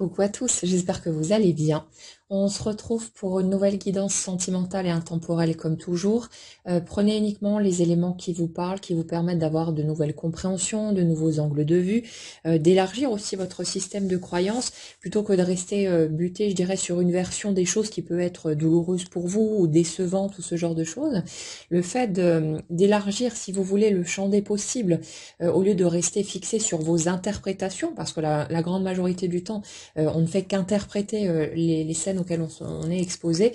Coucou à tous, j'espère que vous allez bien. On se retrouve pour une nouvelle guidance sentimentale et intemporelle comme toujours. Prenez uniquement les éléments qui vous parlent, qui vous permettent d'avoir de nouvelles compréhensions, de nouveaux angles de vue, d'élargir aussi votre système de croyances, plutôt que de rester buté, je dirais, sur une version des choses qui peut être douloureuse pour vous ou décevante ou ce genre de choses. Le fait d'élargir, si vous voulez, le champ des possibles, au lieu de rester fixé sur vos interprétations, parce que la grande majorité du temps, on ne fait qu'interpréter les scènes auxquelles on est exposé.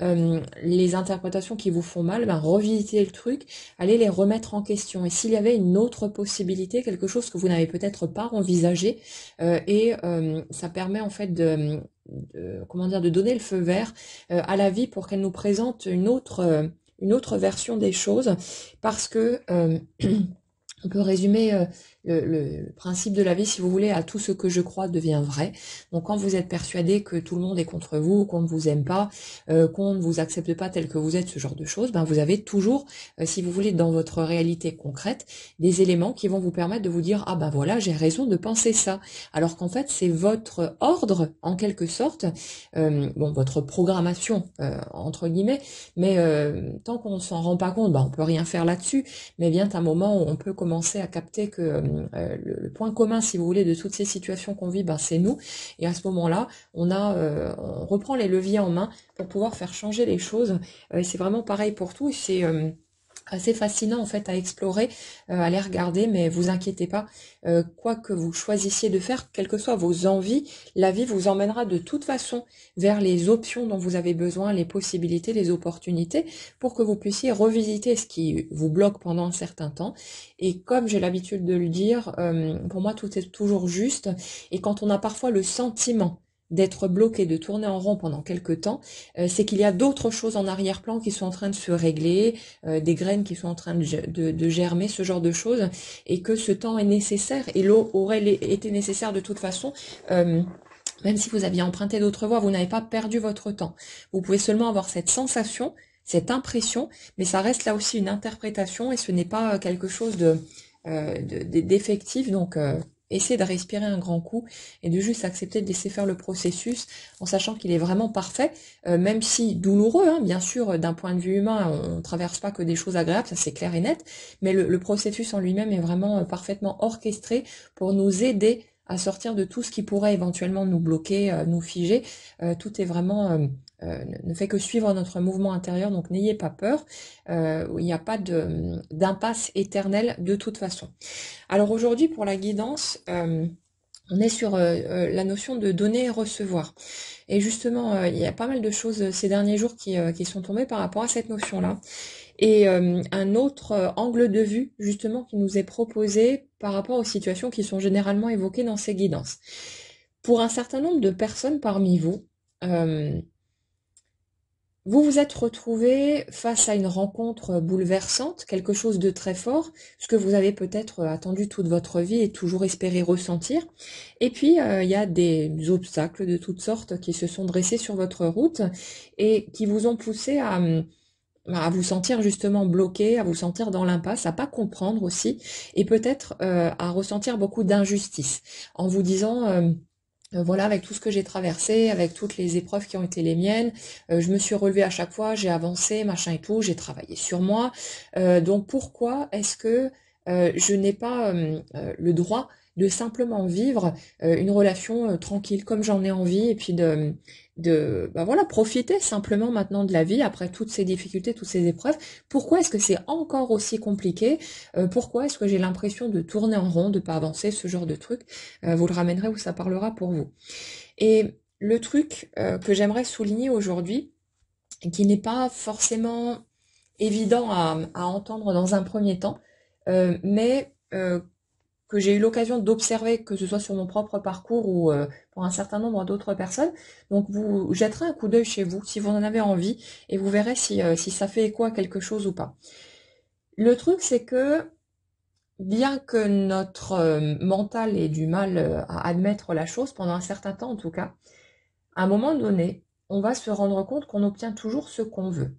Les interprétations qui vous font mal, ben, revisitez le truc, allez les remettre en question. Et s'il y avait une autre possibilité, quelque chose que vous n'avez peut-être pas envisagé, ça permet en fait comment dire, de donner le feu vert à la vie pour qu'elle nous présente une autre version des choses, parce que on peut résumer le principe de la vie, si vous voulez, à tout ce que je crois devient vrai. Donc quand vous êtes persuadé que tout le monde est contre vous, qu'on ne vous aime pas, qu'on ne vous accepte pas tel que vous êtes, ce genre de choses, ben vous avez toujours, si vous voulez, dans votre réalité concrète, des éléments qui vont vous permettre de vous dire ah ben voilà, j'ai raison de penser ça. Alors qu'en fait, c'est votre ordre, en quelque sorte, bon, votre programmation, entre guillemets, mais tant qu'on ne s'en rend pas compte, ben, on peut rien faire là-dessus, mais vient un moment où on peut commencer à capter que le point commun, si vous voulez, de toutes ces situations qu'on vit, ben, c'est nous. Et à ce moment-là, on reprend les leviers en main pour pouvoir faire changer les choses. C'est vraiment pareil pour tout. C'est assez fascinant en fait à explorer, à les regarder, mais vous inquiétez pas, quoi que vous choisissiez de faire, quelles que soient vos envies, la vie vous emmènera de toute façon vers les options dont vous avez besoin, les possibilités, les opportunités, pour que vous puissiez revisiter ce qui vous bloque pendant un certain temps. Et comme j'ai l'habitude de le dire, pour moi tout est toujours juste, et quand on a parfois le sentiment d'être bloqué, de tourner en rond pendant quelques temps, c'est qu'il y a d'autres choses en arrière-plan qui sont en train de se régler, des graines qui sont en train de germer, ce genre de choses, et que ce temps est nécessaire, et l'eau aurait été nécessaire de toute façon. Même si vous aviez emprunté d'autres voies, vous n'avez pas perdu votre temps. Vous pouvez seulement avoir cette sensation, cette impression, mais ça reste là aussi une interprétation, et ce n'est pas quelque chose d'effectif, donc essayez de respirer un grand coup et de juste accepter de laisser faire le processus en sachant qu'il est vraiment parfait, même si douloureux, hein, bien sûr, d'un point de vue humain, on ne traverse pas que des choses agréables, ça c'est clair et net, mais le processus en lui-même est vraiment parfaitement orchestré pour nous aider à sortir de tout ce qui pourrait éventuellement nous bloquer, nous figer. Tout est vraiment ne fait que suivre notre mouvement intérieur, donc n'ayez pas peur. Il n'y a pas d'impasse éternelle de toute façon. Alors aujourd'hui, pour la guidance, on est sur la notion de donner et recevoir. Et justement, il y a pas mal de choses ces derniers jours qui sont tombées par rapport à cette notion-là. Et un autre angle de vue, justement, qui nous est proposé par rapport aux situations qui sont généralement évoquées dans ces guidances. Pour un certain nombre de personnes parmi vous, euh, vous vous êtes retrouvé face à une rencontre bouleversante, quelque chose de très fort, ce que vous avez peut-être attendu toute votre vie et toujours espéré ressentir. Et puis, il y a des obstacles de toutes sortes qui se sont dressés sur votre route et qui vous ont poussé à vous sentir justement bloqué, à vous sentir dans l'impasse, à pas comprendre aussi, et peut-être à ressentir beaucoup d'injustice, en vous disant voilà, avec tout ce que j'ai traversé, avec toutes les épreuves qui ont été les miennes, je me suis relevée à chaque fois, j'ai avancé, machin et tout, j'ai travaillé sur moi. Donc pourquoi est-ce que je n'ai pas le droit de simplement vivre une relation tranquille comme j'en ai envie et puis bah voilà, profiter simplement maintenant de la vie après toutes ces difficultés, toutes ces épreuves. Pourquoi est-ce que c'est encore aussi compliqué? Pourquoi est-ce que j'ai l'impression de tourner en rond, de pas avancer, ce genre de truc? Vous le ramènerez où ça parlera pour vous. Et le truc que j'aimerais souligner aujourd'hui, qui n'est pas forcément évident à entendre dans un premier temps, mais que j'ai eu l'occasion d'observer, que ce soit sur mon propre parcours ou pour un certain nombre d'autres personnes. Donc vous jetterez un coup d'œil chez vous si vous en avez envie et vous verrez si ça fait écho à quelque chose ou pas. Le truc, c'est que bien que notre mental ait du mal à admettre la chose, pendant un certain temps en tout cas, à un moment donné, on va se rendre compte qu'on obtient toujours ce qu'on veut.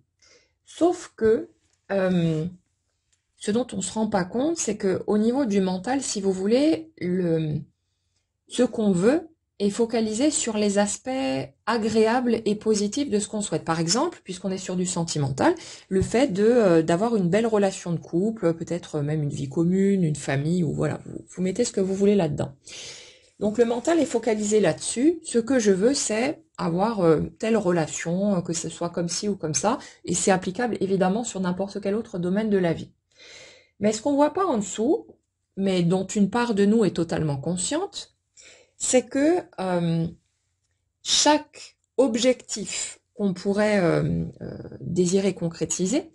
Sauf que euh, ce dont on ne se rend pas compte, c'est que au niveau du mental, si vous voulez, ce qu'on veut, est focalisé sur les aspects agréables et positifs de ce qu'on souhaite. Par exemple, puisqu'on est sur du sentimental, le fait de d'avoir une belle relation de couple, peut-être même une vie commune, une famille, ou voilà, vous mettez ce que vous voulez là-dedans. Donc le mental est focalisé là-dessus. Ce que je veux, c'est avoir telle relation, que ce soit comme ci ou comme ça, et c'est applicable évidemment sur n'importe quel autre domaine de la vie. Mais ce qu'on voit pas en dessous, mais dont une part de nous est totalement consciente, c'est que chaque objectif qu'on pourrait désirer concrétiser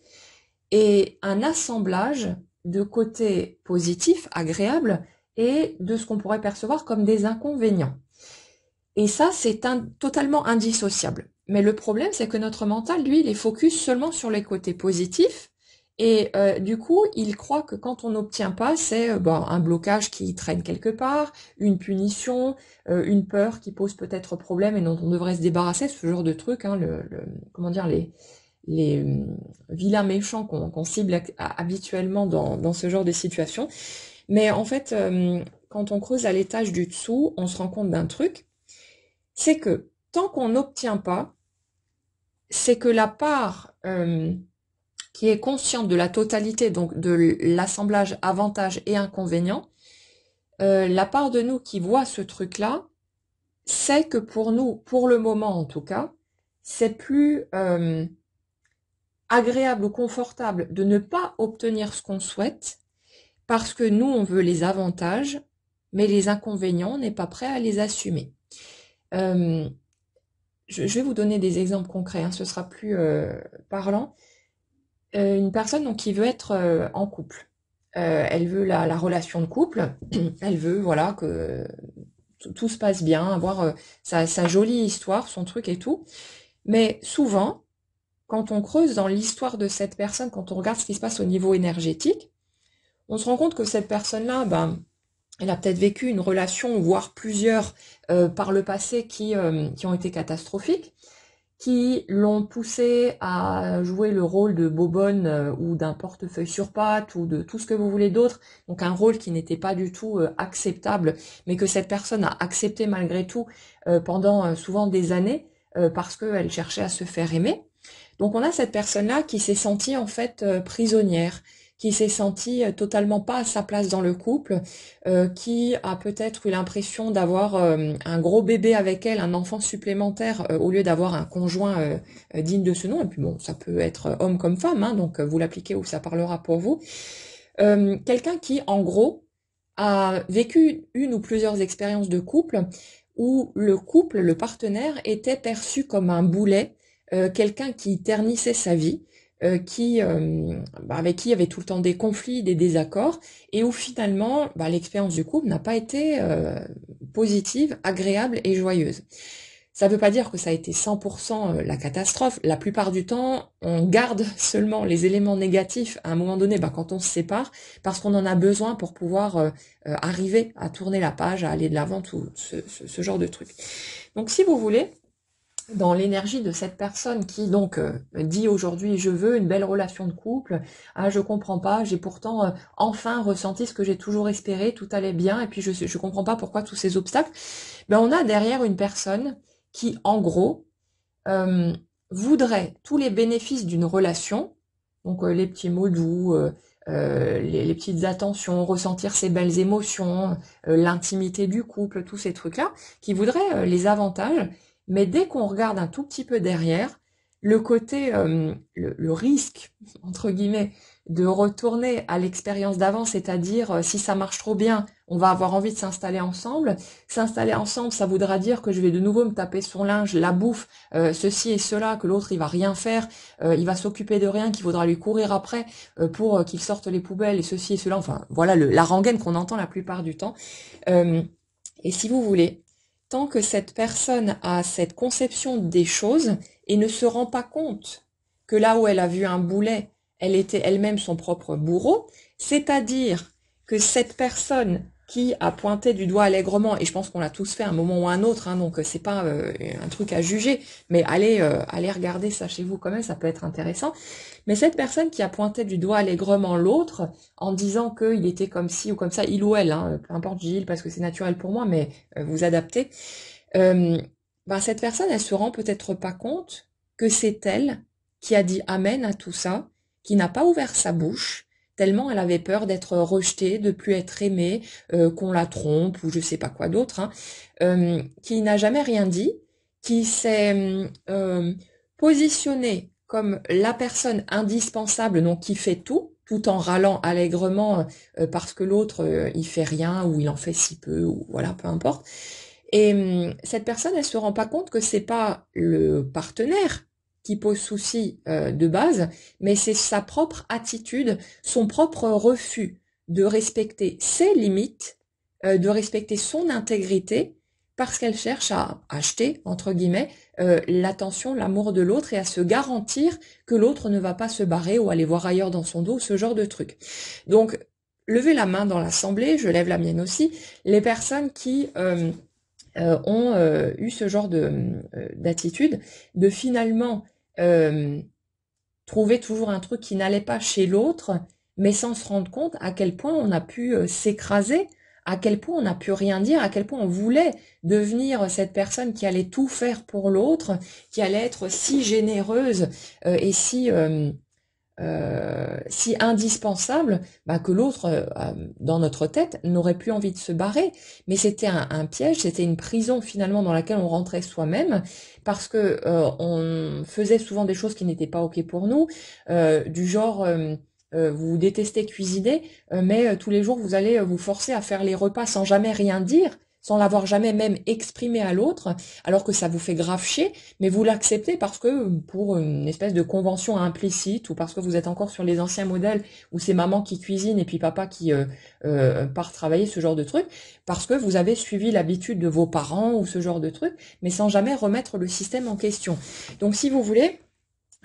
est un assemblage de côtés positifs, agréables, et de ce qu'on pourrait percevoir comme des inconvénients. Et ça, c'est totalement indissociable. Mais le problème, c'est que notre mental, lui, il est focus seulement sur les côtés positifs. Et du coup, il croit que quand on n'obtient pas, c'est un blocage qui traîne quelque part, une punition, une peur qui pose peut-être problème et dont on devrait se débarrasser, ce genre de truc, hein, comment dire, les vilains méchants qu'on cible habituellement dans ce genre de situation. Mais en fait, quand on creuse à l'étage du dessous, on se rend compte d'un truc, c'est que tant qu'on n'obtient pas, c'est que la part qui est consciente de la totalité, donc de l'assemblage avantages et inconvénients, la part de nous qui voit ce truc-là, c'est que pour nous, pour le moment en tout cas, c'est plus agréable ou confortable de ne pas obtenir ce qu'on souhaite, parce que nous, on veut les avantages, mais les inconvénients, on n'est pas prêt à les assumer. Je vais vous donner des exemples concrets, hein, ce sera plus parlant. Une personne donc, qui veut être en couple. Elle veut la relation de couple, elle veut voilà que tout se passe bien, avoir sa jolie histoire, son truc et tout. Mais souvent, quand on creuse dans l'histoire de cette personne, quand on regarde ce qui se passe au niveau énergétique, on se rend compte que cette personne-là, elle a peut-être vécu une relation, voire plusieurs par le passé qui ont été catastrophiques, qui l'ont poussé à jouer le rôle de bobonne ou d'un portefeuille sur pattes ou de tout ce que vous voulez d'autre, donc un rôle qui n'était pas du tout acceptable, mais que cette personne a accepté malgré tout pendant souvent des années parce qu'elle cherchait à se faire aimer. Donc on a cette personne-là qui s'est sentie en fait prisonnière, qui s'est sentie totalement pas à sa place dans le couple, qui a peut-être eu l'impression d'avoir un gros bébé avec elle, un enfant supplémentaire, au lieu d'avoir un conjoint digne de ce nom. Et puis bon, ça peut être homme comme femme, hein, donc vous l'appliquez ou ça parlera pour vous. Quelqu'un qui, en gros, a vécu une ou plusieurs expériences de couple où le couple, le partenaire, était perçu comme un boulet, quelqu'un qui ternissait sa vie, avec qui il y avait tout le temps des conflits, des désaccords, et où finalement l'expérience du couple n'a pas été positive, agréable et joyeuse. Ça ne veut pas dire que ça a été 100% la catastrophe. La plupart du temps, on garde seulement les éléments négatifs à un moment donné quand on se sépare, parce qu'on en a besoin pour pouvoir arriver à tourner la page, à aller de l'avant, tout ce genre de trucs. Donc si vous voulez, dans l'énergie de cette personne qui donc dit aujourd'hui je veux une belle relation de couple, je comprends pas, j'ai pourtant enfin ressenti ce que j'ai toujours espéré, tout allait bien et puis je comprends pas pourquoi tous ces obstacles. On a derrière une personne qui en gros voudrait tous les bénéfices d'une relation, donc les petits mots doux, les petites attentions, ressentir ses belles émotions, l'intimité du couple, tous ces trucs-là, qui voudrait les avantages. Mais dès qu'on regarde un tout petit peu derrière, le côté, le risque, entre guillemets, de retourner à l'expérience d'avant, c'est-à-dire si ça marche trop bien, on va avoir envie de s'installer ensemble. S'installer ensemble, ça voudra dire que je vais de nouveau me taper son linge, la bouffe, ceci et cela, que l'autre il va rien faire, il va s'occuper de rien, qu'il faudra lui courir après pour qu'il sorte les poubelles et ceci et cela. Enfin, voilà la rengaine qu'on entend la plupart du temps. Et si vous voulez, tant que cette personne a cette conception des choses et ne se rend pas compte que là où elle a vu un boulet, elle était elle-même son propre bourreau, c'est-à-dire que cette personne qui a pointé du doigt allègrement, et je pense qu'on l'a tous fait à un moment ou à un autre, hein, donc c'est pas un truc à juger, mais allez regarder ça chez vous quand même, ça peut être intéressant. Mais cette personne qui a pointé du doigt allègrement l'autre, en disant qu'il était comme ci ou comme ça, il ou elle, hein, peu importe, j'ai il parce que c'est naturel pour moi, mais vous adaptez, cette personne, elle se rend peut-être pas compte que c'est elle qui a dit amen à tout ça, qui n'a pas ouvert sa bouche, tellement elle avait peur d'être rejetée, de plus être aimée, qu'on la trompe ou je sais pas quoi d'autre, hein, qui n'a jamais rien dit, qui s'est positionnée comme la personne indispensable, donc qui fait tout en râlant allègrement parce que l'autre il fait rien ou il en fait si peu ou voilà, peu importe. Et cette personne, elle se rend pas compte que c'est pas le partenaire qui pose souci de base, mais c'est sa propre attitude, son propre refus de respecter ses limites, de respecter son intégrité, parce qu'elle cherche à acheter, entre guillemets, l'attention, l'amour de l'autre et à se garantir que l'autre ne va pas se barrer ou aller voir ailleurs dans son dos, ce genre de truc. Donc, levez la main dans l'assemblée, je lève la mienne aussi, les personnes qui ont eu ce genre d'attitude, de finalement trouver toujours un truc qui n'allait pas chez l'autre, mais sans se rendre compte à quel point on a pu s'écraser, à quel point on n'a pu rien dire, à quel point on voulait devenir cette personne qui allait tout faire pour l'autre, qui allait être si généreuse et si indispensable que l'autre, dans notre tête, n'aurait plus envie de se barrer. Mais c'était un piège, c'était une prison finalement dans laquelle on rentrait soi-même, parce que on faisait souvent des choses qui n'étaient pas ok pour nous, du genre vous détestez cuisiner, mais tous les jours vous allez vous forcer à faire les repas sans jamais rien dire, sans l'avoir jamais même exprimé à l'autre, alors que ça vous fait grave chier, mais vous l'acceptez parce que pour une espèce de convention implicite ou parce que vous êtes encore sur les anciens modèles où c'est maman qui cuisine et puis papa qui part travailler, ce genre de truc, parce que vous avez suivi l'habitude de vos parents ou ce genre de truc, mais sans jamais remettre le système en question. Donc si vous voulez,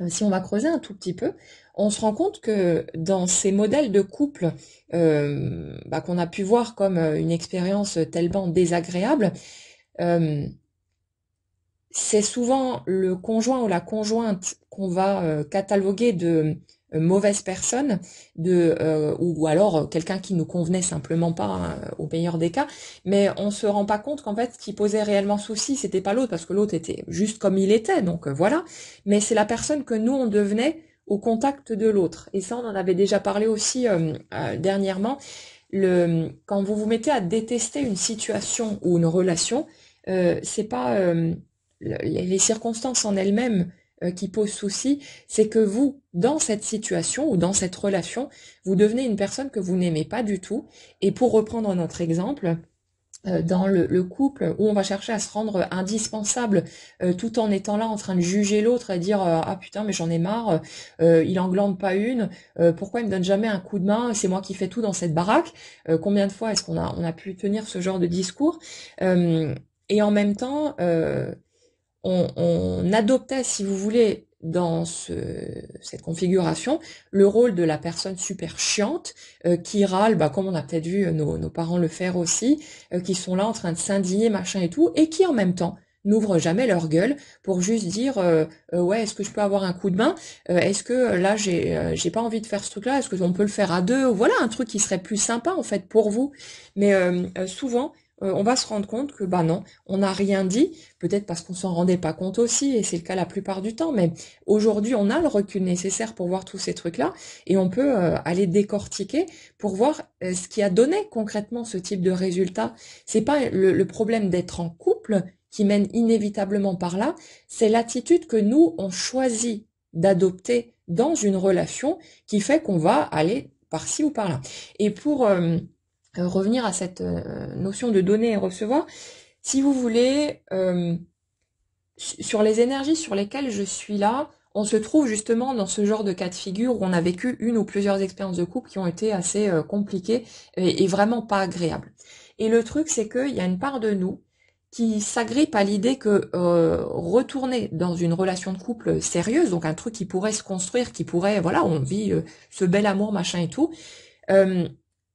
si on va creuser un tout petit peu, on se rend compte que dans ces modèles de couple qu'on a pu voir comme une expérience tellement désagréable, c'est souvent le conjoint ou la conjointe qu'on va cataloguer de mauvaise personne, ou alors quelqu'un qui nous convenait simplement pas, hein, au meilleur des cas, mais on se rend pas compte qu'en fait ce qui posait réellement souci c'était pas l'autre, parce que l'autre était juste comme il était, donc voilà, mais c'est la personne que nous on devenait au contact de l'autre. Et ça on en avait déjà parlé aussi dernièrement. Quand vous vous mettez à détester une situation ou une relation, c'est pas les circonstances en elles-mêmes qui posent souci, c'est que vous, dans cette situation ou dans cette relation, vous devenez une personne que vous n'aimez pas du tout. Et pour reprendre notre exemple, dans le couple où on va chercher à se rendre indispensable tout en étant là en train de juger l'autre et dire ah putain mais j'en ai marre, il en glande pas une, pourquoi il me donne jamais un coup de main, c'est moi qui fais tout dans cette baraque, combien de fois est-ce qu'on a pu tenir ce genre de discours, et en même temps on adoptait, si vous voulez, dans cette configuration, le rôle de la personne super chiante qui râle, comme on a peut-être vu nos parents le faire aussi, qui sont là en train de s'indigner, machin et tout, et qui en même temps n'ouvrent jamais leur gueule pour juste dire ouais, est-ce que je peux avoir un coup de main, est-ce que là j'ai pas envie de faire ce truc-là, est-ce que on peut le faire à deux, voilà un truc qui serait plus sympa en fait pour vous, mais souvent on va se rendre compte que non, on n'a rien dit, peut-être parce qu'on s'en rendait pas compte aussi, et c'est le cas la plupart du temps, mais aujourd'hui on a le recul nécessaire pour voir tous ces trucs-là, et on peut aller décortiquer pour voir ce qui a donné concrètement ce type de résultat. C'est pas le problème d'être en couple qui mène inévitablement par là, c'est l'attitude que nous on choisit d'adopter dans une relation qui fait qu'on va aller par-ci ou par-là. Et pour revenir à cette notion de donner et recevoir, si vous voulez, sur les énergies sur lesquelles je suis là, on se trouve justement dans ce genre de cas de figure où on a vécu une ou plusieurs expériences de couple qui ont été assez compliquées et vraiment pas agréables. Et le truc, c'est qu'il y a une part de nous qui s'agrippe à l'idée que retourner dans une relation de couple sérieuse, donc un truc qui pourrait se construire, qui pourrait, voilà, on vit ce bel amour, machin et tout,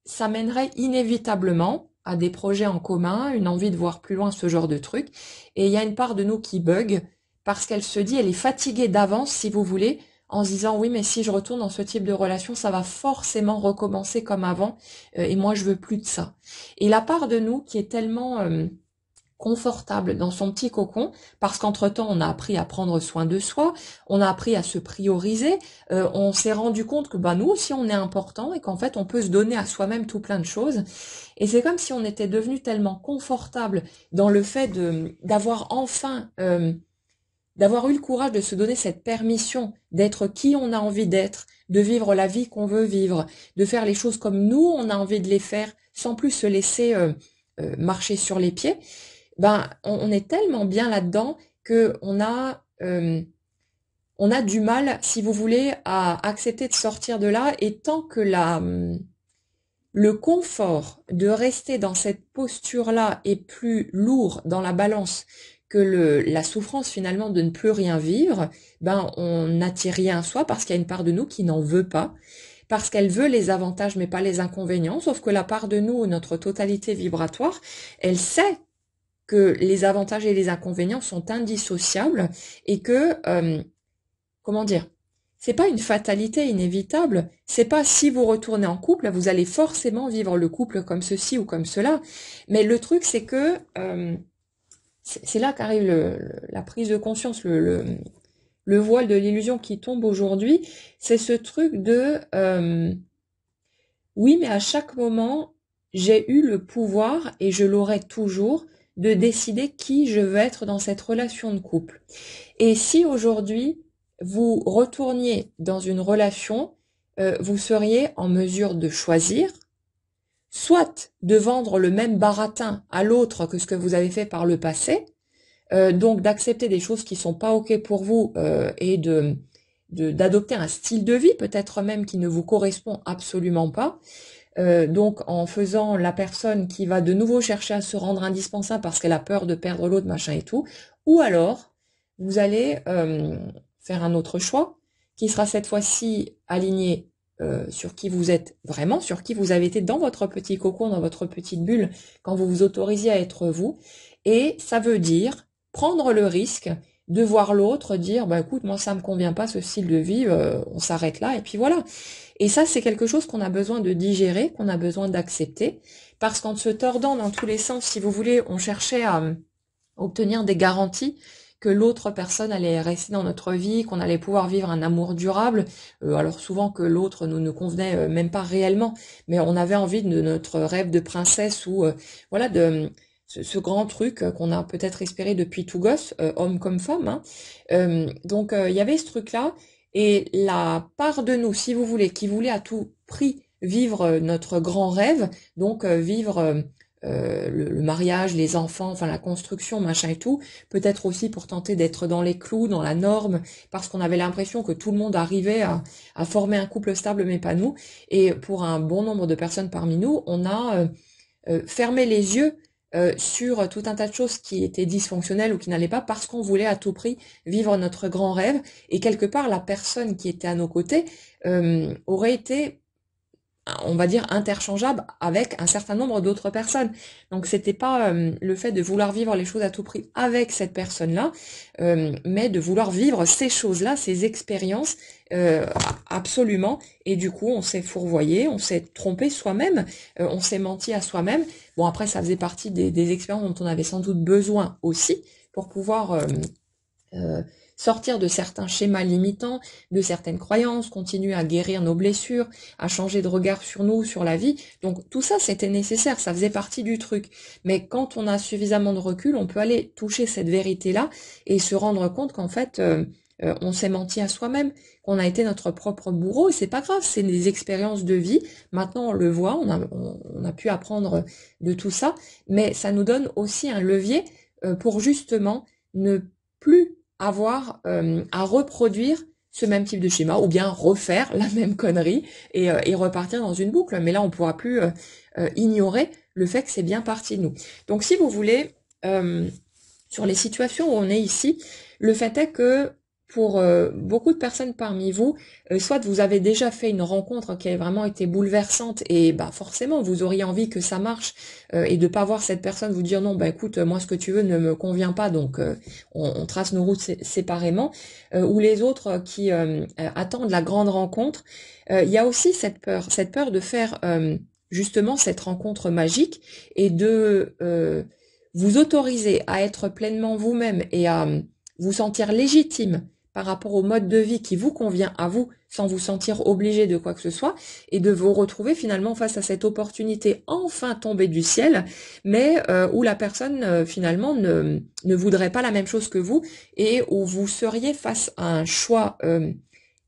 ça mènerait inévitablement à des projets en commun, une envie de voir plus loin, ce genre de truc. Et il y a une part de nous qui bug parce qu'elle se dit, elle est fatiguée d'avance, si vous voulez, en se disant, oui, mais si je retourne dans ce type de relation, ça va forcément recommencer comme avant, et moi, je veux plus de ça. Et la part de nous qui est tellement confortable dans son petit cocon, parce qu'entre-temps, on a appris à prendre soin de soi, on a appris à se prioriser, on s'est rendu compte que nous aussi, on est important et qu'en fait, on peut se donner à soi-même tout plein de choses. Et c'est comme si on était devenu tellement confortable dans le fait d'avoir enfin... d'avoir eu le courage de se donner cette permission d'être qui on a envie d'être, de vivre la vie qu'on veut vivre, de faire les choses comme nous, on a envie de les faire, sans plus se laisser marcher sur les pieds, on est tellement bien là-dedans que on a du mal, si vous voulez, à accepter de sortir de là, et tant que le confort de rester dans cette posture-là est plus lourd dans la balance que la souffrance finalement de ne plus rien vivre, on n'attire rien à soi parce qu'il y a une part de nous qui n'en veut pas, parce qu'elle veut les avantages mais pas les inconvénients, sauf que la part de nous, notre totalité vibratoire, elle sait que les avantages et les inconvénients sont indissociables et que, comment dire, c'est pas une fatalité inévitable, c'est pas si vous retournez en couple, vous allez forcément vivre le couple comme ceci ou comme cela, mais le truc c'est que c'est là qu'arrive la prise de conscience, le voile de l'illusion qui tombe aujourd'hui, c'est ce truc de oui, mais à chaque moment, j'ai eu le pouvoir, et je l'aurai toujours, de décider qui je veux être dans cette relation de couple. Et si aujourd'hui, vous retourniez dans une relation, vous seriez en mesure de choisir, soit de vendre le même baratin à l'autre que ce que vous avez fait par le passé, donc d'accepter des choses qui sont pas ok pour vous, et d'adopter un style de vie peut-être même qui ne vous correspond absolument pas, donc en faisant la personne qui va de nouveau chercher à se rendre indispensable parce qu'elle a peur de perdre l'autre, machin et tout, ou alors vous allez faire un autre choix qui sera cette fois-ci aligné sur qui vous êtes vraiment, sur qui vous avez été dans votre petit cocon, dans votre petite bulle, quand vous vous autorisiez à être vous, et ça veut dire prendre le risque de voir l'autre dire écoute, moi ça me convient pas ce style de vie, on s'arrête là et puis voilà. Et ça c'est quelque chose qu'on a besoin de digérer, qu'on a besoin d'accepter, parce qu'en se tordant dans tous les sens, si vous voulez, on cherchait à obtenir des garanties que l'autre personne allait rester dans notre vie, qu'on allait pouvoir vivre un amour durable, alors souvent que l'autre nous ne convenait même pas réellement, mais on avait envie de notre rêve de princesse ou voilà, de ce grand truc qu'on a peut-être espéré depuis tout gosse, homme comme femme, hein. Donc il y avait ce truc-là, et la part de nous, si vous voulez, qui voulait à tout prix vivre notre grand rêve, donc vivre le mariage, les enfants, enfin la construction, machin et tout, peut-être aussi pour tenter d'être dans les clous, dans la norme, parce qu'on avait l'impression que tout le monde arrivait à former un couple stable, mais pas nous, et pour un bon nombre de personnes parmi nous, on a fermé les yeux sur tout un tas de choses qui étaient dysfonctionnelles ou qui n'allaient pas parce qu'on voulait à tout prix vivre notre grand rêve, et quelque part la personne qui était à nos côtés aurait été, on va dire, interchangeable avec un certain nombre d'autres personnes. Donc c'était pas le fait de vouloir vivre les choses à tout prix avec cette personne-là, mais de vouloir vivre ces choses-là, ces expériences absolument. Et du coup, on s'est fourvoyé, on s'est trompé soi-même, on s'est menti à soi-même. Bon, après, ça faisait partie des expériences dont on avait sans doute besoin aussi pour pouvoir sortir de certains schémas limitants, de certaines croyances, continuer à guérir nos blessures, à changer de regard sur nous, sur la vie. Donc tout ça, c'était nécessaire, ça faisait partie du truc. Mais quand on a suffisamment de recul, on peut aller toucher cette vérité-là et se rendre compte qu'en fait, on s'est menti à soi-même, qu'on a été notre propre bourreau, et c'est pas grave, c'est des expériences de vie. Maintenant, on le voit, on a pu apprendre de tout ça, mais ça nous donne aussi un levier pour justement ne plus avoir à reproduire ce même type de schéma, ou bien refaire la même connerie et repartir dans une boucle. Mais là, on pourra plus ignorer le fait que c'est bien parti de nous. Donc, si vous voulez, sur les situations où on est ici, le fait est que pour beaucoup de personnes parmi vous, soit vous avez déjà fait une rencontre qui a vraiment été bouleversante et bah forcément vous auriez envie que ça marche et de pas voir cette personne vous dire non bah écoute moi ce que tu veux ne me convient pas donc on trace nos routes séparément, ou les autres qui attendent la grande rencontre. Il y a aussi cette peur de faire justement cette rencontre magique et de vous autoriser à être pleinement vous-même et à vous sentir légitime par rapport au mode de vie qui vous convient à vous, sans vous sentir obligé de quoi que ce soit, et de vous retrouver finalement face à cette opportunité enfin tombée du ciel, mais où la personne finalement ne voudrait pas la même chose que vous, et où vous seriez face à un choix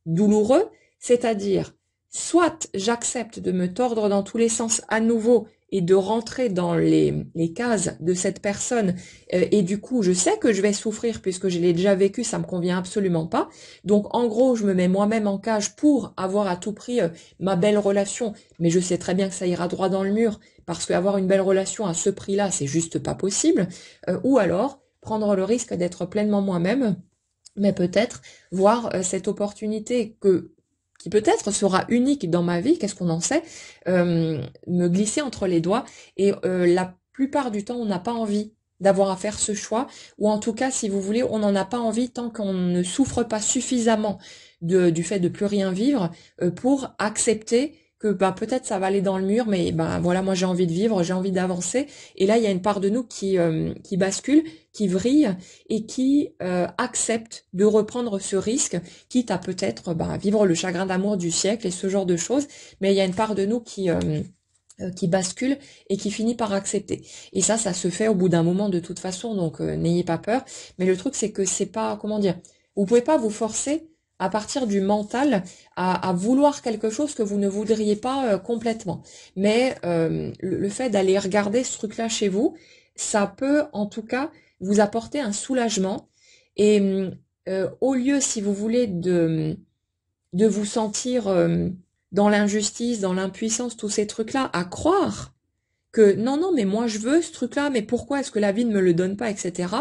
douloureux, c'est-à-dire soit j'accepte de me tordre dans tous les sens à nouveau et de rentrer dans les cases de cette personne, et du coup je sais que je vais souffrir puisque je l'ai déjà vécu, ça me convient absolument pas. Donc en gros je me mets moi-même en cage pour avoir à tout prix ma belle relation, mais je sais très bien que ça ira droit dans le mur parce qu'avoir une belle relation à ce prix-là c'est juste pas possible. Ou alors prendre le risque d'être pleinement moi-même, mais peut-être voir cette opportunité qui peut-être sera unique dans ma vie, qu'est-ce qu'on en sait, me glisser entre les doigts. Et la plupart du temps, on n'a pas envie d'avoir à faire ce choix, ou en tout cas, si vous voulez, on n'en a pas envie tant qu'on ne souffre pas suffisamment du fait de plus rien vivre pour accepter que bah, peut-être ça va aller dans le mur, mais bah, voilà, moi j'ai envie de vivre, j'ai envie d'avancer. Et là, il y a une part de nous qui bascule, qui vrille et qui accepte de reprendre ce risque, quitte à peut-être bah, vivre le chagrin d'amour du siècle et ce genre de choses. Mais il y a une part de nous qui bascule et qui finit par accepter. Et ça se fait au bout d'un moment de toute façon, donc n'ayez pas peur. Mais le truc, c'est que c'est pas, comment dire, vous pouvez pas vous forcer à partir du mental à vouloir quelque chose que vous ne voudriez pas complètement. Mais le fait d'aller regarder ce truc-là chez vous, ça peut en tout cas vous apporter un soulagement. Et au lieu, si vous voulez, de vous sentir dans l'injustice, dans l'impuissance, tous ces trucs-là, à croire que non, non, mais moi je veux ce truc-là, mais pourquoi est-ce que la vie ne me le donne pas, etc.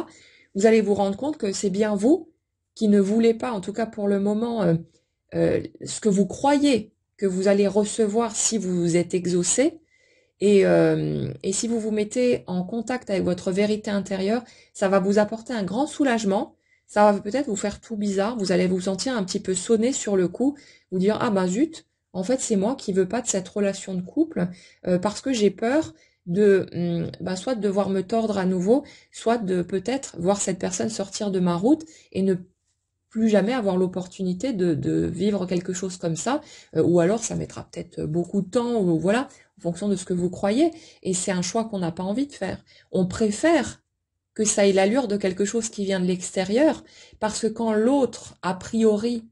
Vous allez vous rendre compte que c'est bien vous qui ne voulez pas, en tout cas pour le moment, ce que vous croyez que vous allez recevoir si vous vous êtes exaucé. Et si vous vous mettez en contact avec votre vérité intérieure, ça va vous apporter un grand soulagement. Ça va peut-être vous faire tout bizarre. Vous allez vous sentir un petit peu sonné sur le coup, vous dire ah ben zut, en fait c'est moi qui veux pas de cette relation de couple parce que j'ai peur de soit de devoir me tordre à nouveau, soit de peut-être voir cette personne sortir de ma route et ne plus jamais avoir l'opportunité de vivre quelque chose comme ça, ou alors ça mettra peut-être beaucoup de temps, ou voilà, en fonction de ce que vous croyez, et c'est un choix qu'on n'a pas envie de faire. On préfère que ça ait l'allure de quelque chose qui vient de l'extérieur, parce que quand l'autre, a priori,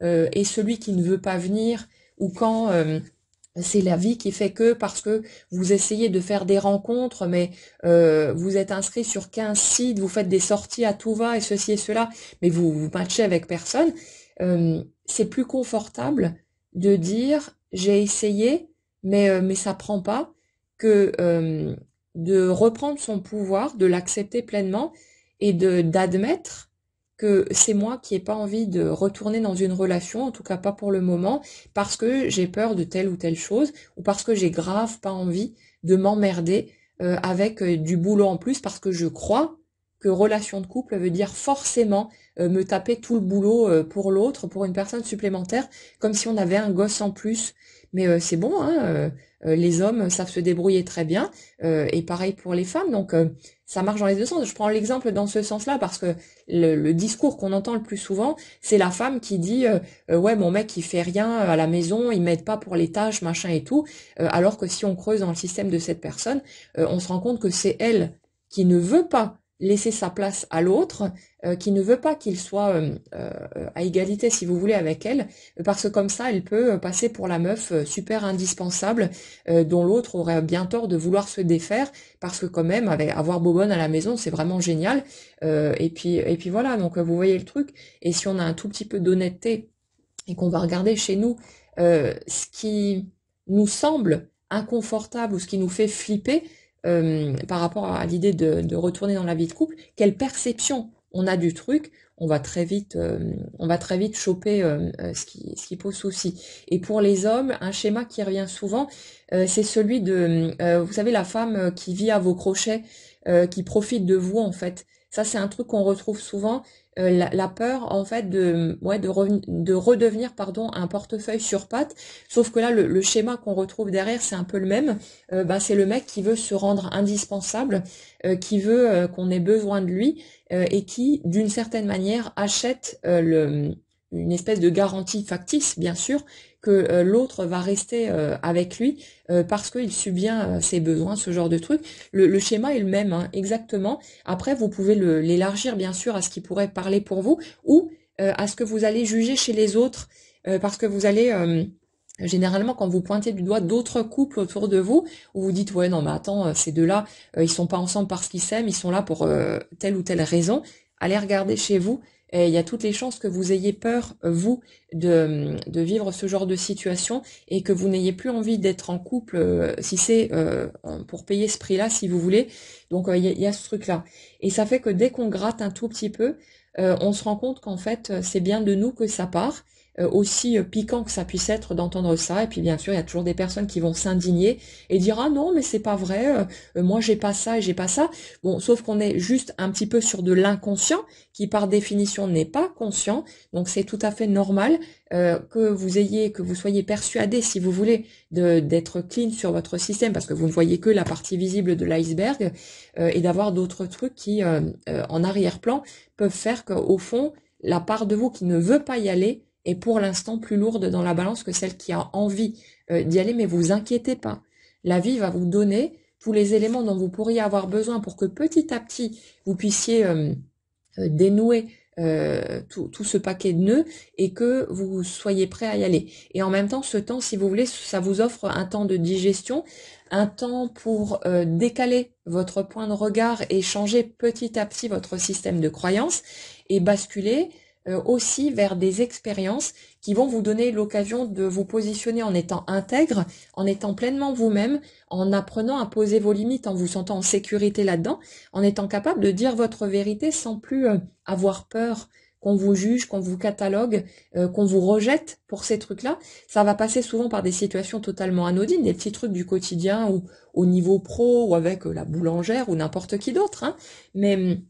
est celui qui ne veut pas venir, ou quand c'est la vie qui fait que parce que vous essayez de faire des rencontres, mais vous êtes inscrit sur 15 sites, vous faites des sorties à tout va et ceci et cela, mais vous matchez avec personne, c'est plus confortable de dire j'ai essayé, mais ça prend pas, que de reprendre son pouvoir, de l'accepter pleinement et d'admettre que c'est moi qui n'ai pas envie de retourner dans une relation, en tout cas pas pour le moment, parce que j'ai peur de telle ou telle chose, ou parce que j'ai grave pas envie de m'emmerder avec du boulot en plus, parce que je crois que relation de couple veut dire forcément me taper tout le boulot pour l'autre, pour une personne supplémentaire, comme si on avait un gosse en plus. Mais c'est bon, hein, les hommes savent se débrouiller très bien, et pareil pour les femmes, donc ça marche dans les deux sens. Je prends l'exemple dans ce sens-là parce que le discours qu'on entend le plus souvent, c'est la femme qui dit ouais mon mec il fait rien à la maison, il m'aide pas pour les tâches, machin et tout, alors que si on creuse dans le système de cette personne, on se rend compte que c'est elle qui ne veut pas laisser sa place à l'autre, qui ne veut pas qu'il soit à égalité, si vous voulez, avec elle, parce que comme ça, elle peut passer pour la meuf super indispensable, dont l'autre aurait bien tort de vouloir se défaire, parce que quand même, avoir Bobonne à la maison, c'est vraiment génial. Et puis voilà, donc vous voyez le truc. Et si on a un tout petit peu d'honnêteté et qu'on va regarder chez nous ce qui nous semble inconfortable ou ce qui nous fait flipper, par rapport à l'idée de retourner dans la vie de couple, quelle perception on a du truc, on va très vite choper ce qui pose souci. Et pour les hommes, un schéma qui revient souvent, c'est celui de, vous savez, la femme qui vit à vos crochets, qui profite de vous en fait. Ça, c'est un truc qu'on retrouve souvent. La peur en fait de redevenir un portefeuille sur pattes, sauf que là le schéma qu'on retrouve derrière c'est un peu le même. C'est le mec qui veut se rendre indispensable, qui veut qu'on ait besoin de lui, et qui d'une certaine manière achète une espèce de garantie factice bien sûr que l'autre va rester avec lui parce qu'il subit bien ses besoins, ce genre de truc. Le schéma est le même, hein, exactement. Après, vous pouvez l'élargir bien sûr à ce qui pourrait parler pour vous ou à ce que vous allez juger chez les autres, parce que vous allez généralement quand vous pointez du doigt d'autres couples autour de vous, où vous dites ouais non mais attends, ces deux-là, ils sont pas ensemble parce qu'ils s'aiment, ils sont là pour telle ou telle raison. Allez regarder chez vous. Et il y a toutes les chances que vous ayez peur, vous, de vivre ce genre de situation et que vous n'ayez plus envie d'être en couple, si c'est pour payer ce prix-là, si vous voulez. Donc il y a ce truc-là. Et ça fait que dès qu'on gratte un tout petit peu, on se rend compte qu'en fait, c'est bien de nous que ça part. Aussi piquant que ça puisse être d'entendre ça, et puis bien sûr il y a toujours des personnes qui vont s'indigner et dire ah non mais c'est pas vrai, moi j'ai pas ça et j'ai pas ça. Bon, sauf qu'on est juste un petit peu sur de l'inconscient qui par définition n'est pas conscient, donc c'est tout à fait normal que vous soyez persuadé, si vous voulez, d'être clean sur votre système parce que vous ne voyez que la partie visible de l'iceberg, et d'avoir d'autres trucs qui en arrière-plan peuvent faire qu'au fond la part de vous qui ne veut pas y aller est pour l'instant plus lourde dans la balance que celle qui a envie d'y aller, mais vous inquiétez pas. La vie va vous donner tous les éléments dont vous pourriez avoir besoin pour que petit à petit vous puissiez dénouer tout ce paquet de nœuds et que vous soyez prêt à y aller. Et en même temps, ce temps, si vous voulez, ça vous offre un temps de digestion, un temps pour décaler votre point de regard et changer petit à petit votre système de croyance et basculer aussi vers des expériences qui vont vous donner l'occasion de vous positionner en étant intègre, en étant pleinement vous-même, en apprenant à poser vos limites, en vous sentant en sécurité là-dedans, en étant capable de dire votre vérité sans plus avoir peur qu'on vous juge, qu'on vous catalogue, qu'on vous rejette pour ces trucs-là. Ça va passer souvent par des situations totalement anodines, des petits trucs du quotidien ou au niveau pro ou avec la boulangère ou n'importe qui d'autre, hein. Mais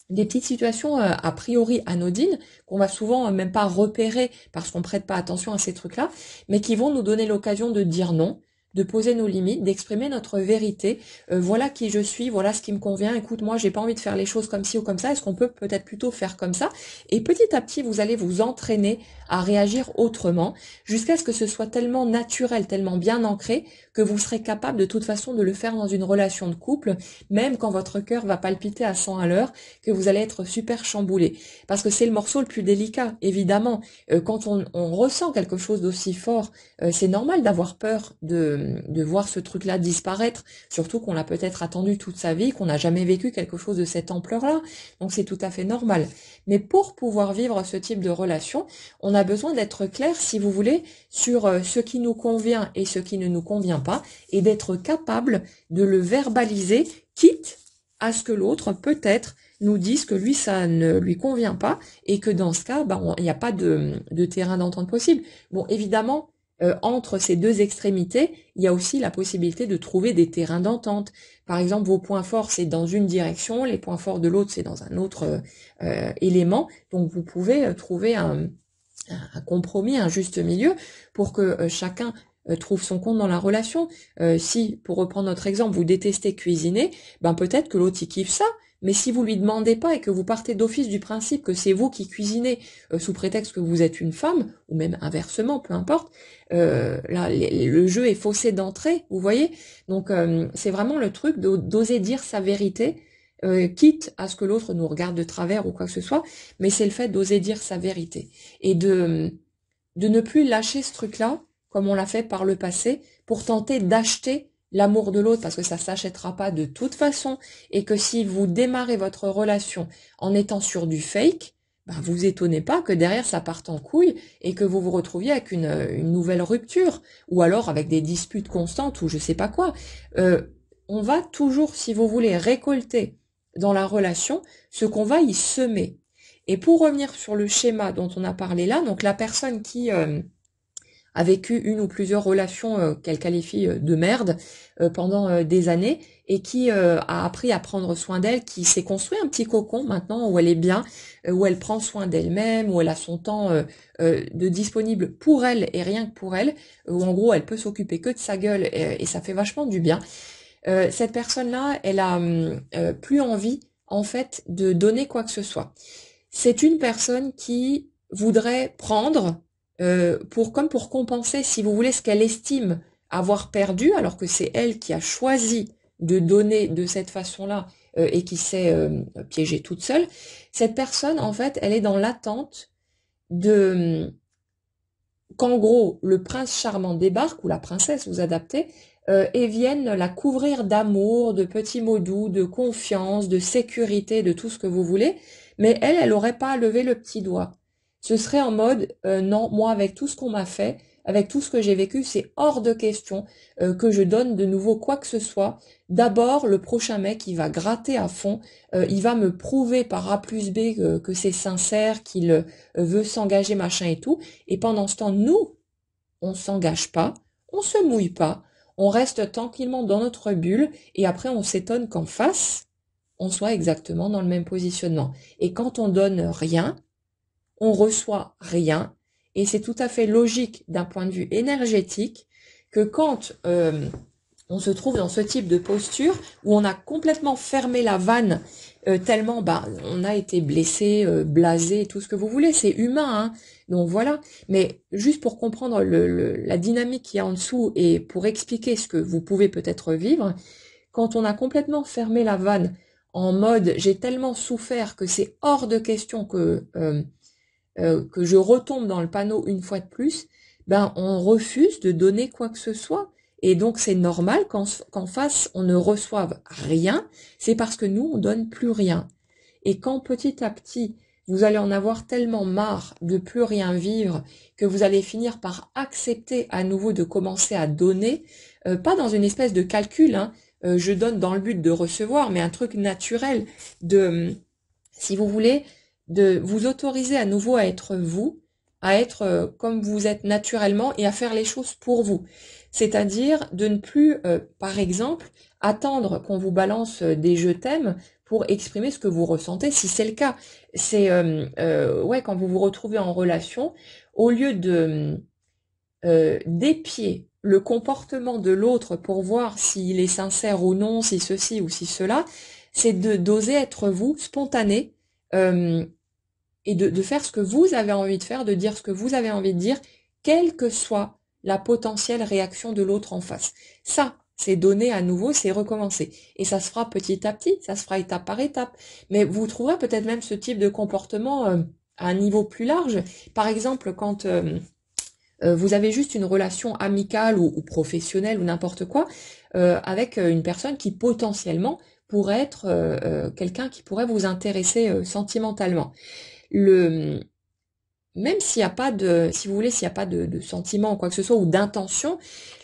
des petites situations a priori anodines qu'on va souvent même pas repérer parce qu'on prête pas attention à ces trucs-là, mais qui vont nous donner l'occasion de dire non, de poser nos limites, d'exprimer notre vérité. Voilà qui je suis, voilà ce qui me convient. Écoute, moi, j'ai pas envie de faire les choses comme ci ou comme ça. Est-ce qu'on peut peut-être plutôt faire comme ça? Et petit à petit, vous allez vous entraîner à réagir autrement jusqu'à ce que ce soit tellement naturel, tellement bien ancré que vous serez capable de toute façon de le faire dans une relation de couple, même quand votre cœur va palpiter à 100 à l'heure, que vous allez être super chamboulé. Parce que c'est le morceau le plus délicat, évidemment. Quand on ressent quelque chose d'aussi fort, c'est normal d'avoir peur de voir ce truc-là disparaître, surtout qu'on l'a peut-être attendu toute sa vie, qu'on n'a jamais vécu quelque chose de cette ampleur-là. Donc c'est tout à fait normal. Mais pour pouvoir vivre ce type de relation, on a besoin d'être clair, si vous voulez, sur ce qui nous convient et ce qui ne nous convient pas, et d'être capable de le verbaliser, quitte à ce que l'autre, peut-être, nous dise que lui, ça ne lui convient pas, et que dans ce cas, il n'y a pas de terrain d'entente possible. Bon, évidemment, entre ces deux extrémités, il y a aussi la possibilité de trouver des terrains d'entente. Par exemple, vos points forts, c'est dans une direction, les points forts de l'autre, c'est dans un autre élément. Donc, vous pouvez trouver un compromis, un juste milieu pour que chacun trouve son compte dans la relation. Si, pour reprendre notre exemple, vous détestez cuisiner, peut-être que l'autre, il kiffe ça. Mais si vous lui demandez pas et que vous partez d'office du principe que c'est vous qui cuisinez sous prétexte que vous êtes une femme, ou même inversement, peu importe, là le jeu est faussé d'entrée, vous voyez. Donc c'est vraiment le truc d'oser dire sa vérité, quitte à ce que l'autre nous regarde de travers ou quoi que ce soit, mais c'est le fait d'oser dire sa vérité et de ne plus lâcher ce truc-là comme on l'a fait par le passé pour tenter d'acheter l'amour de l'autre parce que ça s'achètera pas de toute façon et que si vous démarrez votre relation en étant sur du fake, vous étonnez pas que derrière ça parte en couille et que vous vous retrouviez avec une nouvelle rupture ou alors avec des disputes constantes ou je sais pas quoi. On va toujours, si vous voulez, récolter dans la relation ce qu'on va y semer. Et pour revenir sur le schéma dont on a parlé là, donc la personne qui a vécu une ou plusieurs relations qu'elle qualifie de merde pendant des années et qui a appris à prendre soin d'elle, qui s'est construit un petit cocon maintenant où elle est bien, où elle prend soin d'elle-même, où elle a son temps de disponible pour elle et rien que pour elle, où en gros elle peut s'occuper que de sa gueule et ça fait vachement du bien. Cette personne-là, elle a plus envie en fait de donner quoi que ce soit. C'est une personne qui voudrait prendre comme pour compenser, si vous voulez, ce qu'elle estime avoir perdu, alors que c'est elle qui a choisi de donner de cette façon-là et qui s'est piégée toute seule. Cette personne, en fait, elle est dans l'attente de qu'en gros, le prince charmant débarque, ou la princesse, vous adaptez, et vienne la couvrir d'amour, de petits mots doux, de confiance, de sécurité, de tout ce que vous voulez, mais elle aurait pas à lever le petit doigt. Ce serait en mode, non, moi, avec tout ce qu'on m'a fait, avec tout ce que j'ai vécu, c'est hors de question que je donne de nouveau quoi que ce soit. D'abord, le prochain mec, il va gratter à fond, il va me prouver par A plus B que c'est sincère, qu'il veut s'engager, machin et tout. Et pendant ce temps, nous, on s'engage pas, on se mouille pas, on reste tranquillement dans notre bulle et après on s'étonne qu'en face, on soit exactement dans le même positionnement. Et quand on donne rien, on reçoit rien. Et c'est tout à fait logique d'un point de vue énergétique que quand on se trouve dans ce type de posture où on a complètement fermé la vanne tellement on a été blessé, blasé, tout ce que vous voulez, c'est humain, hein. Donc voilà. Mais juste pour comprendre la dynamique qu'il y a en dessous et pour expliquer ce que vous pouvez peut-être vivre, quand on a complètement fermé la vanne en mode j'ai tellement souffert que c'est hors de question que je retombe dans le panneau une fois de plus, on refuse de donner quoi que ce soit. Et donc c'est normal qu'en face on ne reçoive rien, c'est parce que nous on donne plus rien. Et quand petit à petit vous allez en avoir tellement marre de plus rien vivre que vous allez finir par accepter à nouveau de commencer à donner, pas dans une espèce de calcul, hein, je donne dans le but de recevoir, mais un truc naturel de, si vous voulez, de vous autoriser à nouveau à être vous, à être comme vous êtes naturellement et à faire les choses pour vous. C'est-à-dire de ne plus, par exemple, attendre qu'on vous balance des je t'aime pour exprimer ce que vous ressentez, si c'est le cas. C'est ouais, quand vous vous retrouvez en relation, au lieu de d'épier le comportement de l'autre pour voir s'il est sincère ou non, si ceci ou si cela, c'est de d'oser être vous, spontané, et de faire ce que vous avez envie de faire, de dire ce que vous avez envie de dire, quelle que soit la potentielle réaction de l'autre en face. Ça, c'est donner à nouveau, c'est recommencer. Et ça se fera petit à petit, ça se fera étape par étape. Mais vous trouverez peut-être même ce type de comportement à un niveau plus large. Par exemple, quand vous avez juste une relation amicale ou professionnelle ou n'importe quoi avec une personne qui potentiellement pourrait être quelqu'un qui pourrait vous intéresser sentimentalement. Le Même s'il n'y a pas de, si vous voulez, s'il n'y a pas de sentiment ou quoi que ce soit ou d'intention,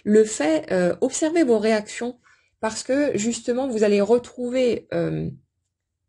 le fait, observez vos réactions parce que justement vous allez retrouver